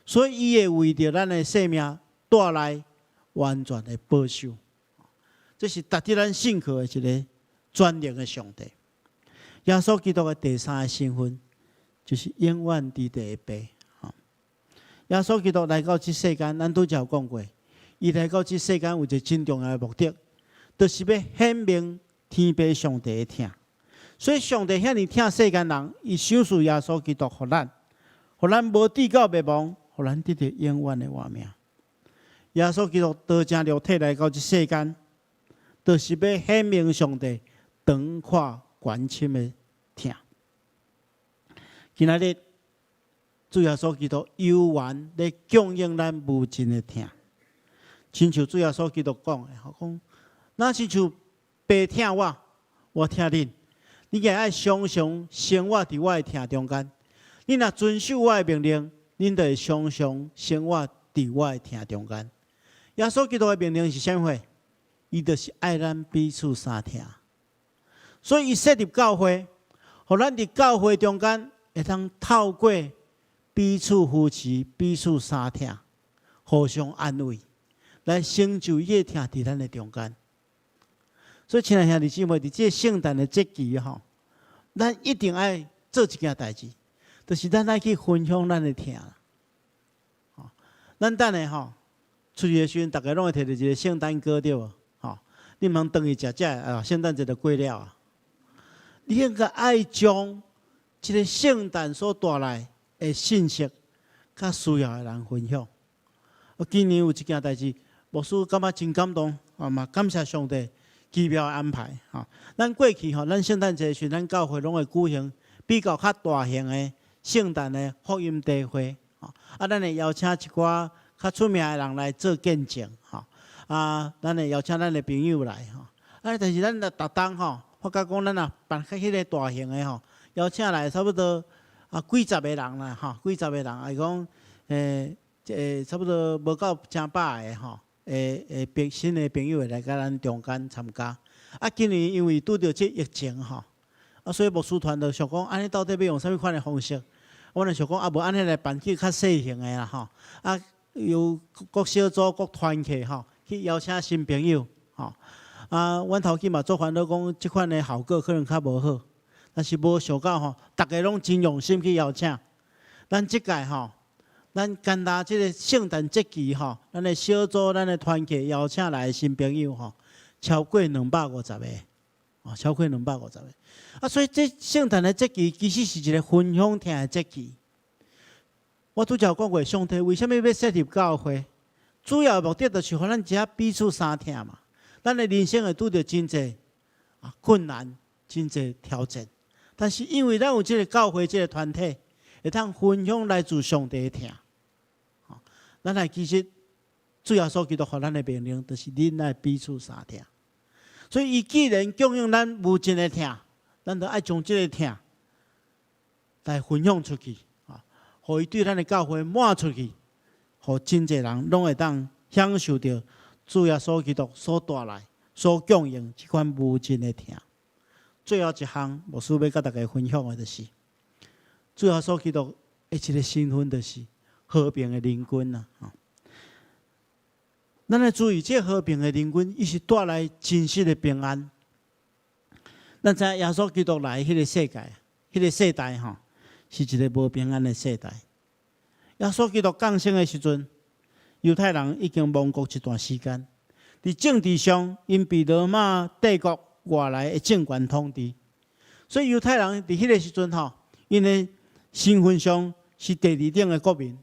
所以伊会为着咱的生命带来完全的保守。这是值得咱信靠的一个全能的上帝。耶稣基督的第3个身份就是永远伫地的爸。耶稣基督来到这世间，咱拄才有讲过，伊来到这世间有一个真重要的目的。就是要显明天父上帝的疼，所以上帝遐尼疼世间人，伊赏赐耶稣基督互咱无至到灭亡，互咱得到永远的活命。耶稣基督道成肉体来到这世间，就是要显明上帝长阔关深的疼。今仔日主耶稣基督有缘咧供应咱无尽的疼，亲像主耶稣基督讲的，讲。那亲像爸疼我，我疼恁。你也爱常常生活伫我的疼中间。你若遵守我的命令，恁就会常常生活伫我的疼中间。耶稣基督的命令是啥货？伊就是爱咱彼此相疼。所以伊设立教会，互咱伫教会中间会通透过彼此扶持、彼此相疼、互相安慰，来成就伊的疼伫咱的中间。所以，亲爱兄弟姊妹，伫这圣诞的节期吼，咱一定爱做一件代志，就是咱爱去分享咱的疼啦。吼，咱等下吼出去的时阵，大家拢会摕到一个圣诞歌对无？吼，你毋通回去食啊，圣诞节就过了啊。你应该爱将这个圣诞所带来的信息，甲需要的人分享。今年有一件代志，牧师感觉真感动，嘛感谢上帝。奇妙的安排，咱过去咱圣诞节时，咱教会拢会举行比较较大型的圣诞的福音大会，咱会邀请一寡较出名的人来做见证，咱会邀请咱的朋友来，但是咱逐当我甲讲，咱办迄个大型的邀请来差不多几十个人啦，几十个人，讲差不多无到正百个新的朋友会来甲咱中间参加。今年因为拄着这疫情所以牧师团就想讲，安尼到底要用啥物款的方式？我就想讲，无安尼来办去较细型的啦，由各小组、各团体去邀请新朋友阮头前嘛做烦恼讲，即款的效果可能较无好，但是无想到大家拢真用心去邀请。咱即届咱简单即个圣诞节期咱的小组、咱的团体邀请来的新朋友超过250个，超过250个。所以这圣诞的节期其实是一个分享听的节期。我拄则讲过，上帝为什么要设立教会？主要的目的就是互咱只彼此相听嘛。咱的人生会拄着真济困难、真济挑战，但是因为咱有这个教会、这个团体，会通分享来自上帝的听。咱来其实主要所基督互咱的命令，就是恁来彼此相听。所以，伊既然供应咱无尽的听，咱就爱将这个听来分享出去，互伊对咱的教会满出去，互真济人拢会当享受到主耶稣基督所带来、所供应这款无尽的听。最后一项，牧师要甲大家分享的，就是主耶稣基督的一个身份，就是和平的灵君呐。咱要注意，这和平的灵君，伊是带来真实的平安。咱知耶稣基督来迄个世界，迄个世代是一个无平安的世代。耶稣基督降生的时阵，犹太人已经亡国一段时间，伫政治上因被罗马帝国外来的政权统治，所以犹太人伫迄个时阵因的身份上是第二等的国民，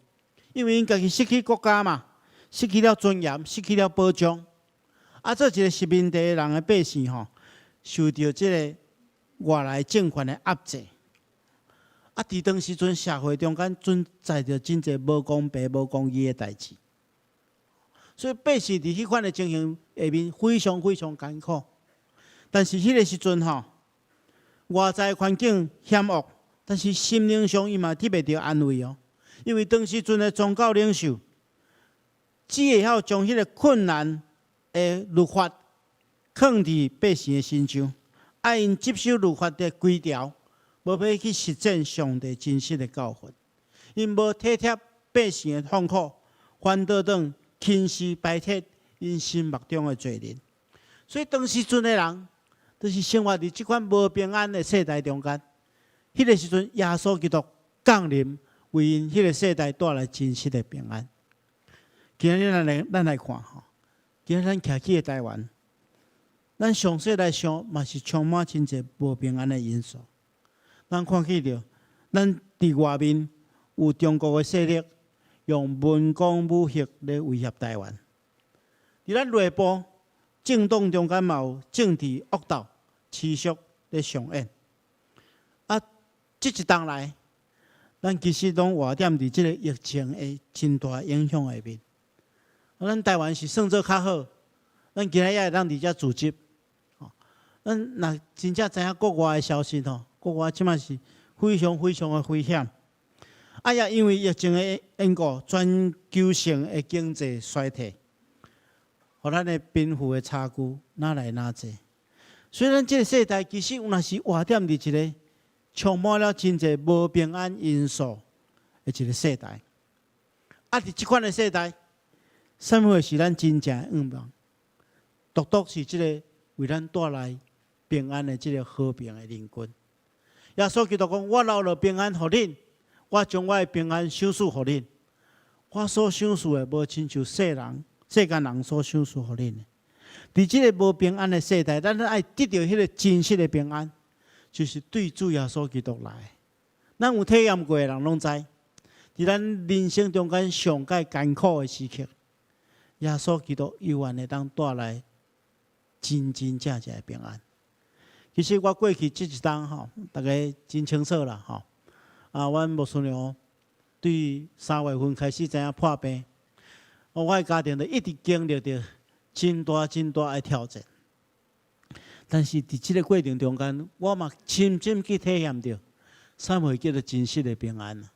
因为因家己失去国家嘛，失去了尊严，失去了保障。做一个殖民地人的百姓受到即个外来政权的压制。伫当时阵社会中间存在着真侪无公平、无公义的代志，所以百姓伫迄款的情形下面非常非常艰苦。但是迄个时阵外在环境险恶，但是心灵上伊嘛得袂到安慰因为当时阵的宗教领袖只会晓将迄个困难的律法放伫百姓的身上，爱因接受律法的规条。无要去实践上帝真实的教训，因无体贴百姓的痛苦，反倒等轻视摆脱因心目中的罪人。所以当时阵的人，就是生活伫即款无平安的世代中间。迄个时阵，耶稣基督降临，为因迄个世代带来真实的平安。今日咱来看今日咱徛起的台湾，咱详细来想，嘛是充满真侪无平安的因素。咱看起着，咱伫外面有中国的势力，用文攻武吓来威胁台湾。伫咱内部政党中间嘛有政治恶斗持续咧上演。这一冬来，咱其实拢活踮伫即个疫情的真大影响下面。咱台湾是算做较好，咱今日也会当伫遮组织。咱若真正知影国外的消息国外即马是非常非常的危险，也因为疫情的缘故，全球性的经济衰退，互咱的贫富的差距哪来哪济。虽然这个世代其实有若是活踮伫一个充满了真侪无平安因素的一个世代，伫即款的世代，什么会是咱真正的愿望？独独是即个为咱带来平安的即个和平的灵君。耶稣基督讲：“我留了平安互恁，我将我的平安赏赐互恁。我所赏赐的，无亲像世间人所赏赐互恁的。伫即个无平安的世代，咱爱得到迄个真实的平安，就是对主耶稣基督来。咱有体验过的人拢知，伫咱人生中间上界艰苦的时刻，耶稣基督永远会当带来真真正正的平安。”其实我过去这一冬大家真清楚啦阮牧师娘对3月份开始知影破病，我的家庭就一直经历着真大真大的挑战。但是伫这个过程中间，我嘛深深去体验到啥物叫做真实的平安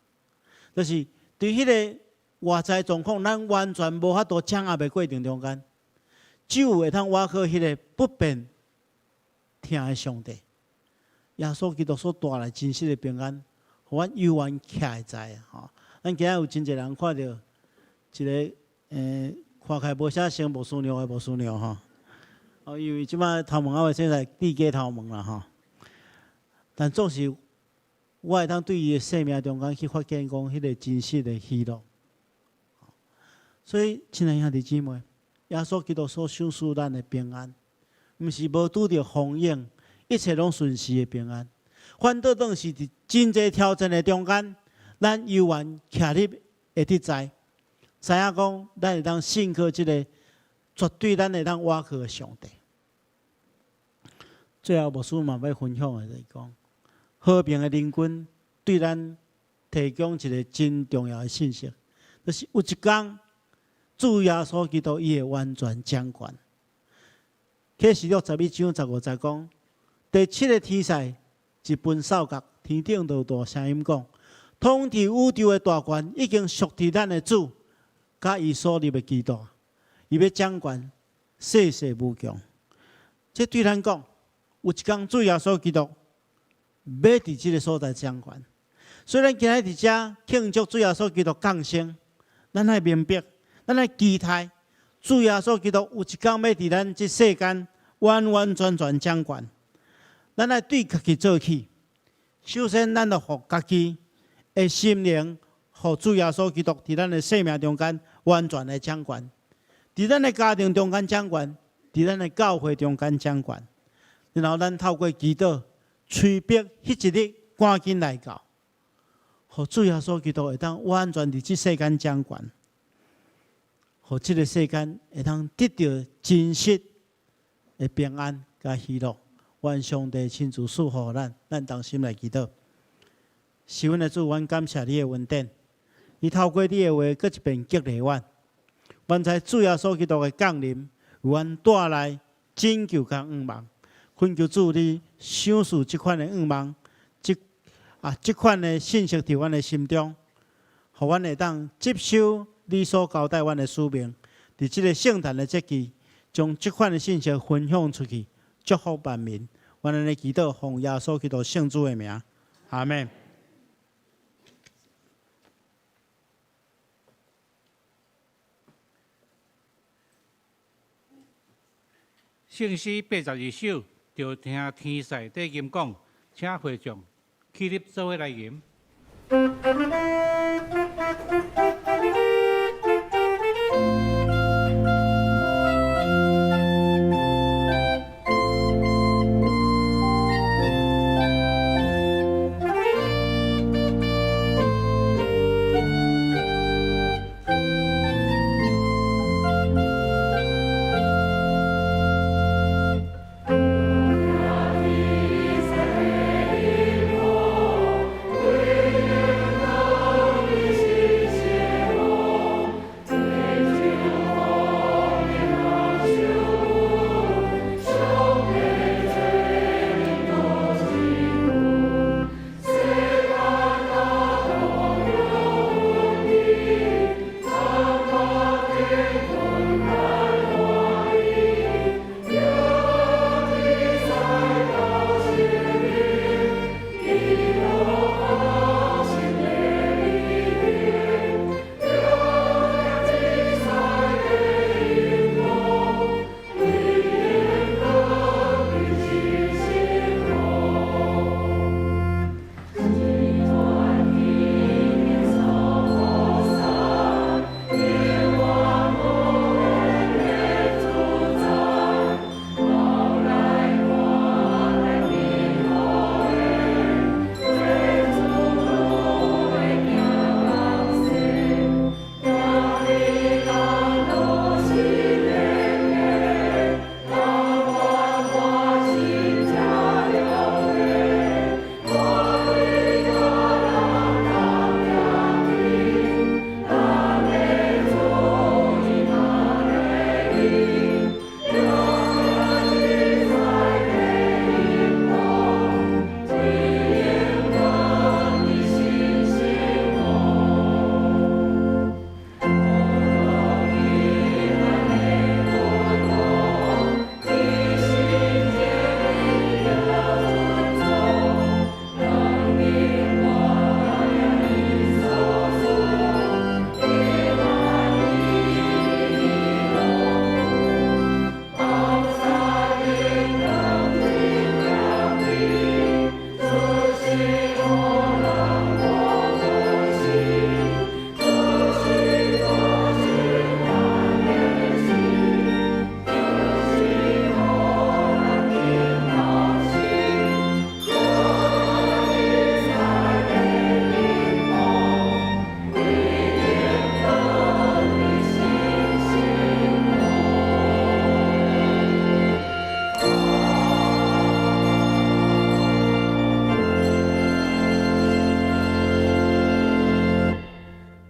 就是对迄个外在状况，咱完全无法度掌握的过程中间，只有会通倚靠迄个不变听的上帝，耶稣基督所带来真实的平安，互阮永远徛会在咱今仔有真侪人看到一个看起来无啥像牧师娘的牧师娘因为即摆头毛还未生在地家头毛啦但总是我会当对伊的生命中间去发现讲迄个真实的喜乐。所以，亲爱兄弟姊妹，耶稣基督所赏赐咱的平安。毋是无拄着风影，一切拢顺时的平安。反倒当是伫真侪挑战的中间，咱永远徛伫会得知影讲，咱会当信靠即个绝对咱会当倚靠的上帝。最后，牧师嘛要分享的就是讲，和平的灵君对咱提供一个真重要的信息，就是有一天，主耶稣基督伊会完全掌权。启示录11章15节讲，第7个天使一分扫角，天顶就有大声音讲：统治宇宙的大权已经属于咱的主，甲伊所立的基督，伊要掌权，世世无穷。这对咱讲，有一天主耶稣基督要伫即个所在掌权。虽然今日伫遮庆祝主耶稣基督降生，咱爱明白，咱爱期待主耶稣基督有一天要伫咱即世间完完全全掌权。咱爱对家己做起，首先咱要互家己的心灵，互主耶稣基督伫咱的生命中间完全的掌权，伫咱的家庭中间掌权，伫咱的教会中间掌权。然后咱透过祈祷，催逼迄一日赶紧来到，互主耶稣基督会当完全伫即世间掌权，互即个世间会当得到真实的平安甲喜乐。愿上帝亲自赐福咱，咱同心来祈祷。是阮的主，阮感谢你的恩典，你透过你的话，搁一遍激励阮。阮知主耶稣基督的降临，为阮带来拯救甲盼望。恳求主你赏赐即款的盼望，即款的信息伫阮的心中，互阮会当接受你所交代阮的使命，伫即个圣诞的节期，将即款的信息分享出去，祝福万民。阮安尼祈祷，奉耶稣基督圣主的名，阿门。圣诗82首，就听天使低吟讲，请会众起立做伙来吟。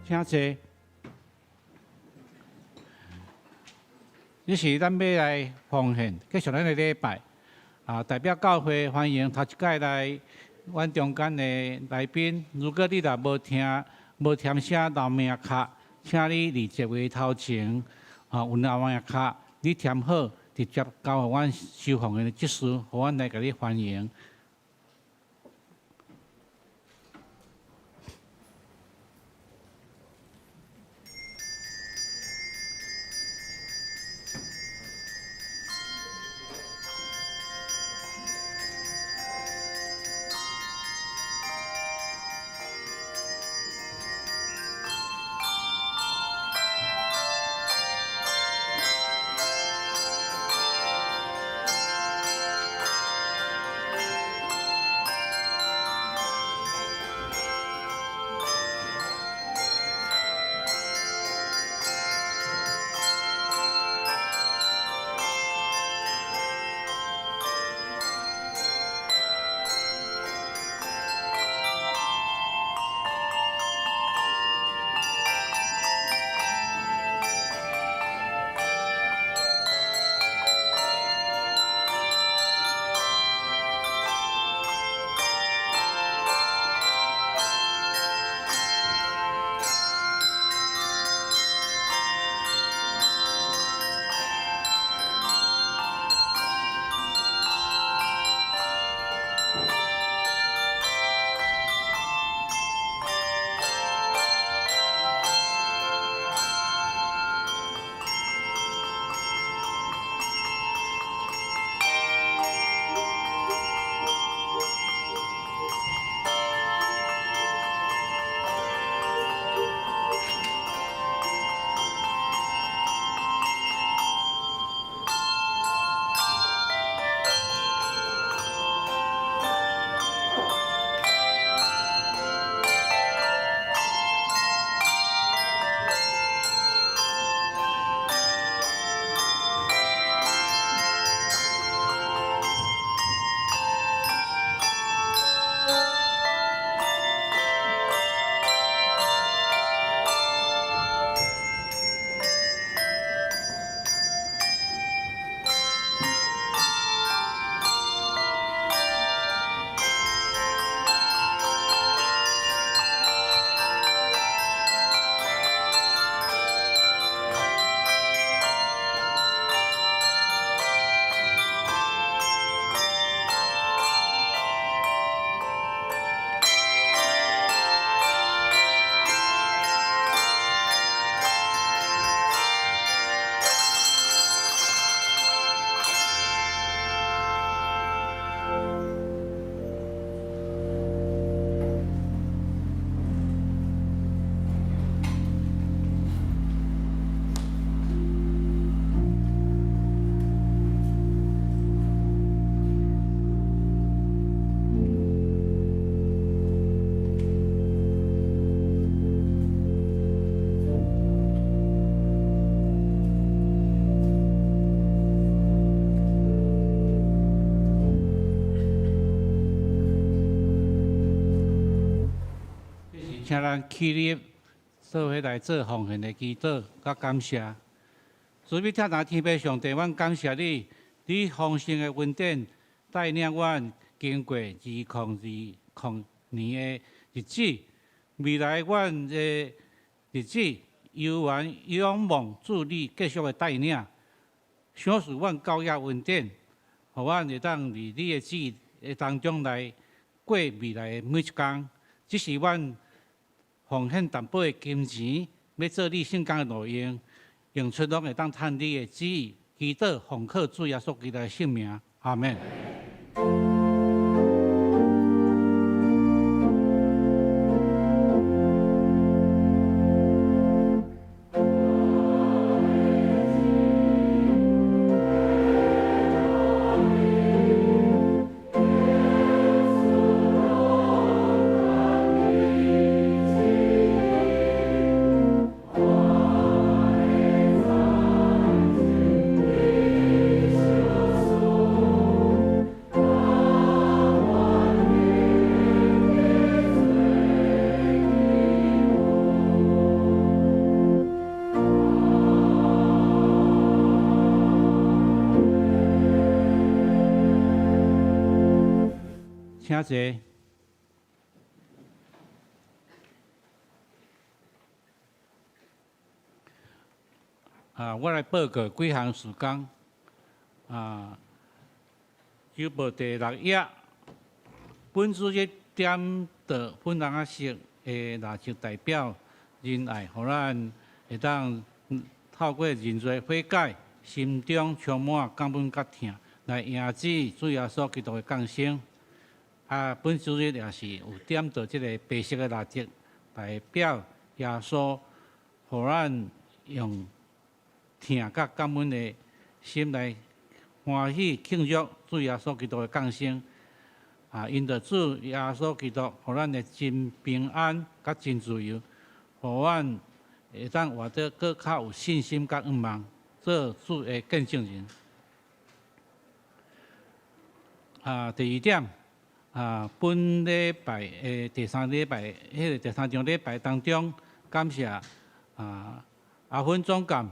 请坐。这是咱要来奉献，继续咱的礼拜。代表教会欢迎头一届来阮中间的来宾。如果你若无填写留名卡，请你立即回头前，有留名卡，你填好，直接交互阮收奉的职事，互阮来甲你欢迎。请咱起立，做伙来做奉献的祈祷，甲感谢。主要听咱天父上帝，阮感谢你，你丰盛的恩典带领阮经过2020年的日子，未来阮的日子犹原仰望主你继续的带领，享受阮教育恩典，互阮会当伫你的旨意当中来过未来的每一天。这是阮奉献淡薄的金钱，要做你圣工的路用，用出拢会当趁你的旨意，祈祷奉靠主耶稣基督的圣名，阿门。请坐。我来报告几项事工。邮报第6页，本主日点到本人啊色的蜡烛代表仁爱，互咱会当透过认罪悔改，心中充满感恩甲疼，来迎接主耶稣基督的降生。本主日也是有点到即个白色的蜡烛，代表耶稣，互咱用疼甲感恩的心来欢喜庆祝主耶稣基督的降生。因着主耶稣基督，互咱的真平安甲真自由，互咱会当活得更较有信心甲愿望，做主的见证人。第2点，本礼拜的第3礼拜，迄个第3场礼拜当中，感谢阿芬总监、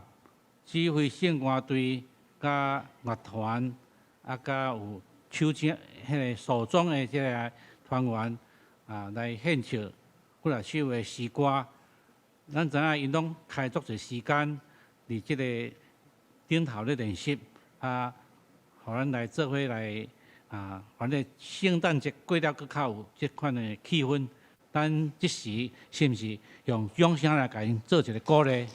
指挥圣歌队、甲乐团，甲有手请迄个所中的即个团员来献唱几啊首的诗歌。咱知影因拢开足侪时间伫即个顶头咧练习，互咱来做伙来反正圣诞节过了，佫较有即款的气氛。咱即时是毋是用掌声来甲因做一个鼓励？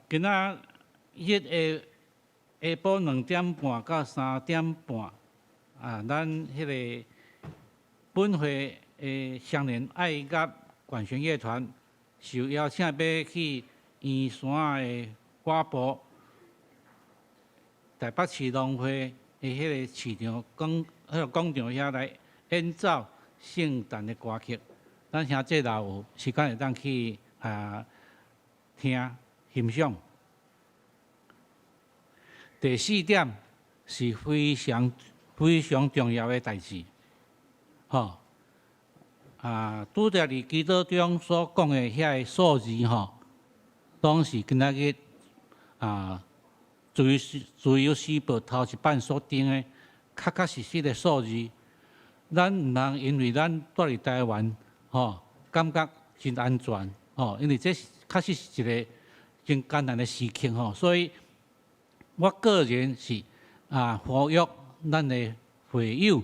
今仔日下晡2点半到3点半，咱迄个本会的双联爱乐管弦乐团受邀请要去圆山的花博台北市农会的迄个市场广场遐来演奏圣诞的歌曲。咱兄弟若有时间会当去听欣赏。第4点是非常重要的代志，拄着伫基督中所讲的遐个数字，拢是今仔日自由时报头一版所定的确实的数字。咱毋通因为咱住伫台湾，感觉真安全，因为这确实是一个真艰难的时刻，所以我个人是呼吁咱的会友，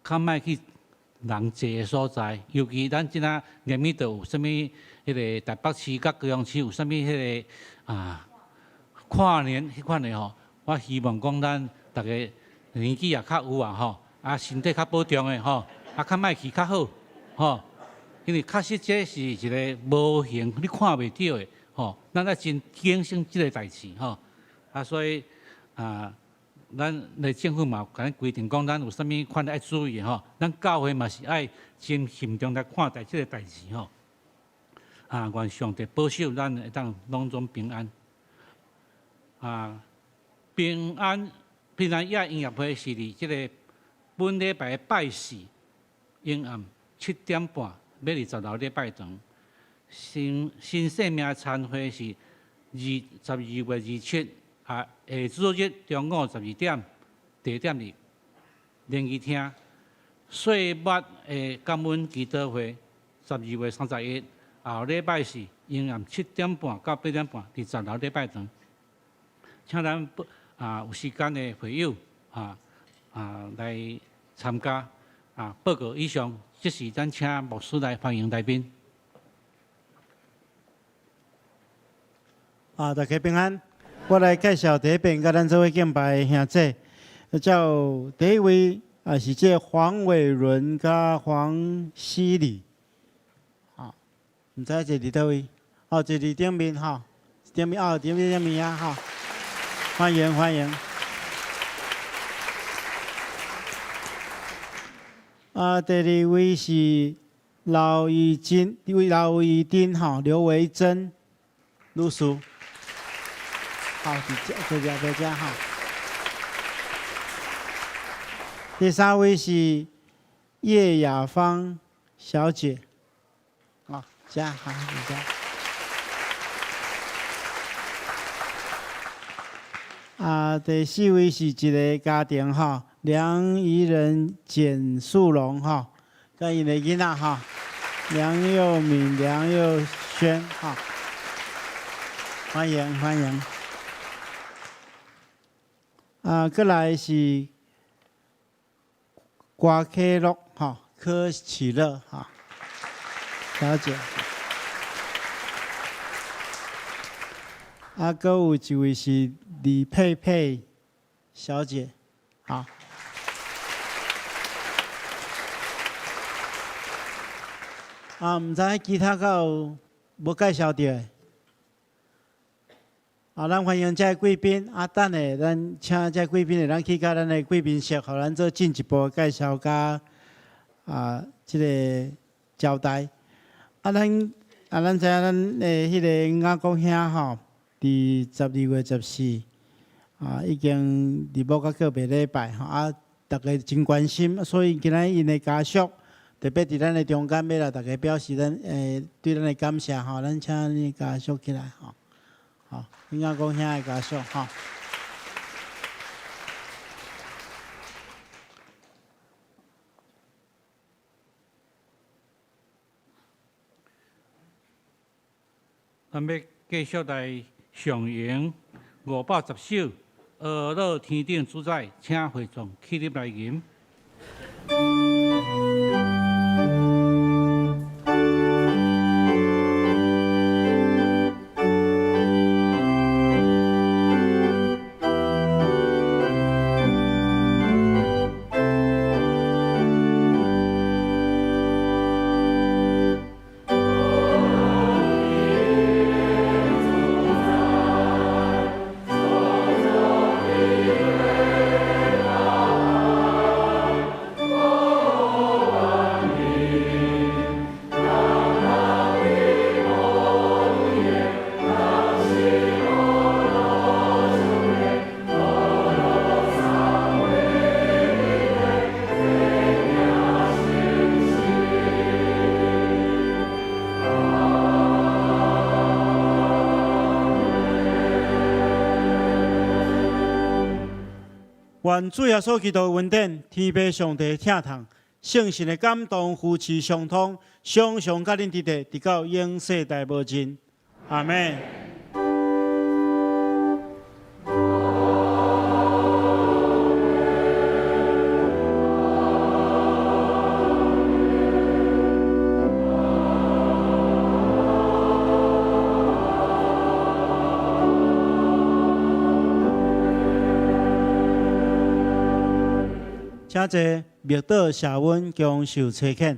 较莫去人济的所在，尤其咱即仔连面都有啥物迄个台北市甲高雄市有啥物迄个跨年迄款的我希望讲咱大家年纪也较有身体较保重的较莫去较好，因为确实这是一个无形你看袂到的咱要真警醒即个代志所以咱的政府嘛，甲咱规定讲，咱有啥物款爱注意咱教会嘛是爱真慎重来看待即个代志愿上帝保守咱会当拢总平安。平安夜音乐会是伫即个本礼拜拜4阴暗7点半，要20楼咧拜堂。新生命餐会是12月27。下主日中午12点，地点伫联谊厅。岁末的感恩祈祷会12月31日，后礼拜4阴暗7点半到8点半，伫10楼咧拜堂。请咱有时间的会友来参加报告以上，即是咱请牧师来欢迎来宾。大家平安。我来介绍第一遍甲咱做伙敬拜的兄弟，叫第一位是这黄伟伦甲黄希礼，唔知这伫倒位？这伫顶面顶面顶面啊欢迎。第二位是刘义珍刘维珍律师。在这第3位是叶雅芳小姐，加好，你加。第4位是一个家庭梁怡仁、简树龙哈，跟伊的囡仔哈，梁佑敏、梁佑轩哈，欢迎欢迎。过来是郭启乐哈，柯启乐哈，小姐。阁有一位是李佩佩小姐，好。毋知其他敢有无介绍到的？咱欢迎这贵宾。等下咱请这贵宾的，咱去甲咱的贵宾席，互咱做进一步介绍甲即个交代。咱知影咱的迄个阿公兄吼。伫12月14，已经伫某甲个别礼拜吼，大家真关心，所以今仔因的家属特别伫咱的中间，要来大家表示咱对咱的感谢吼，咱请恁家属起来吼，好，恁阿公兄的家属吼。咱要继续来。上演510首《俄勒天顶主宰》，请会众起立来吟。愿主耶稣基督恩典、天父上帝疼痛、圣神的感动、扶持相通，常常甲恁伫地，直到永世代无尽。阿门。请坐，密道谢恩将受差遣。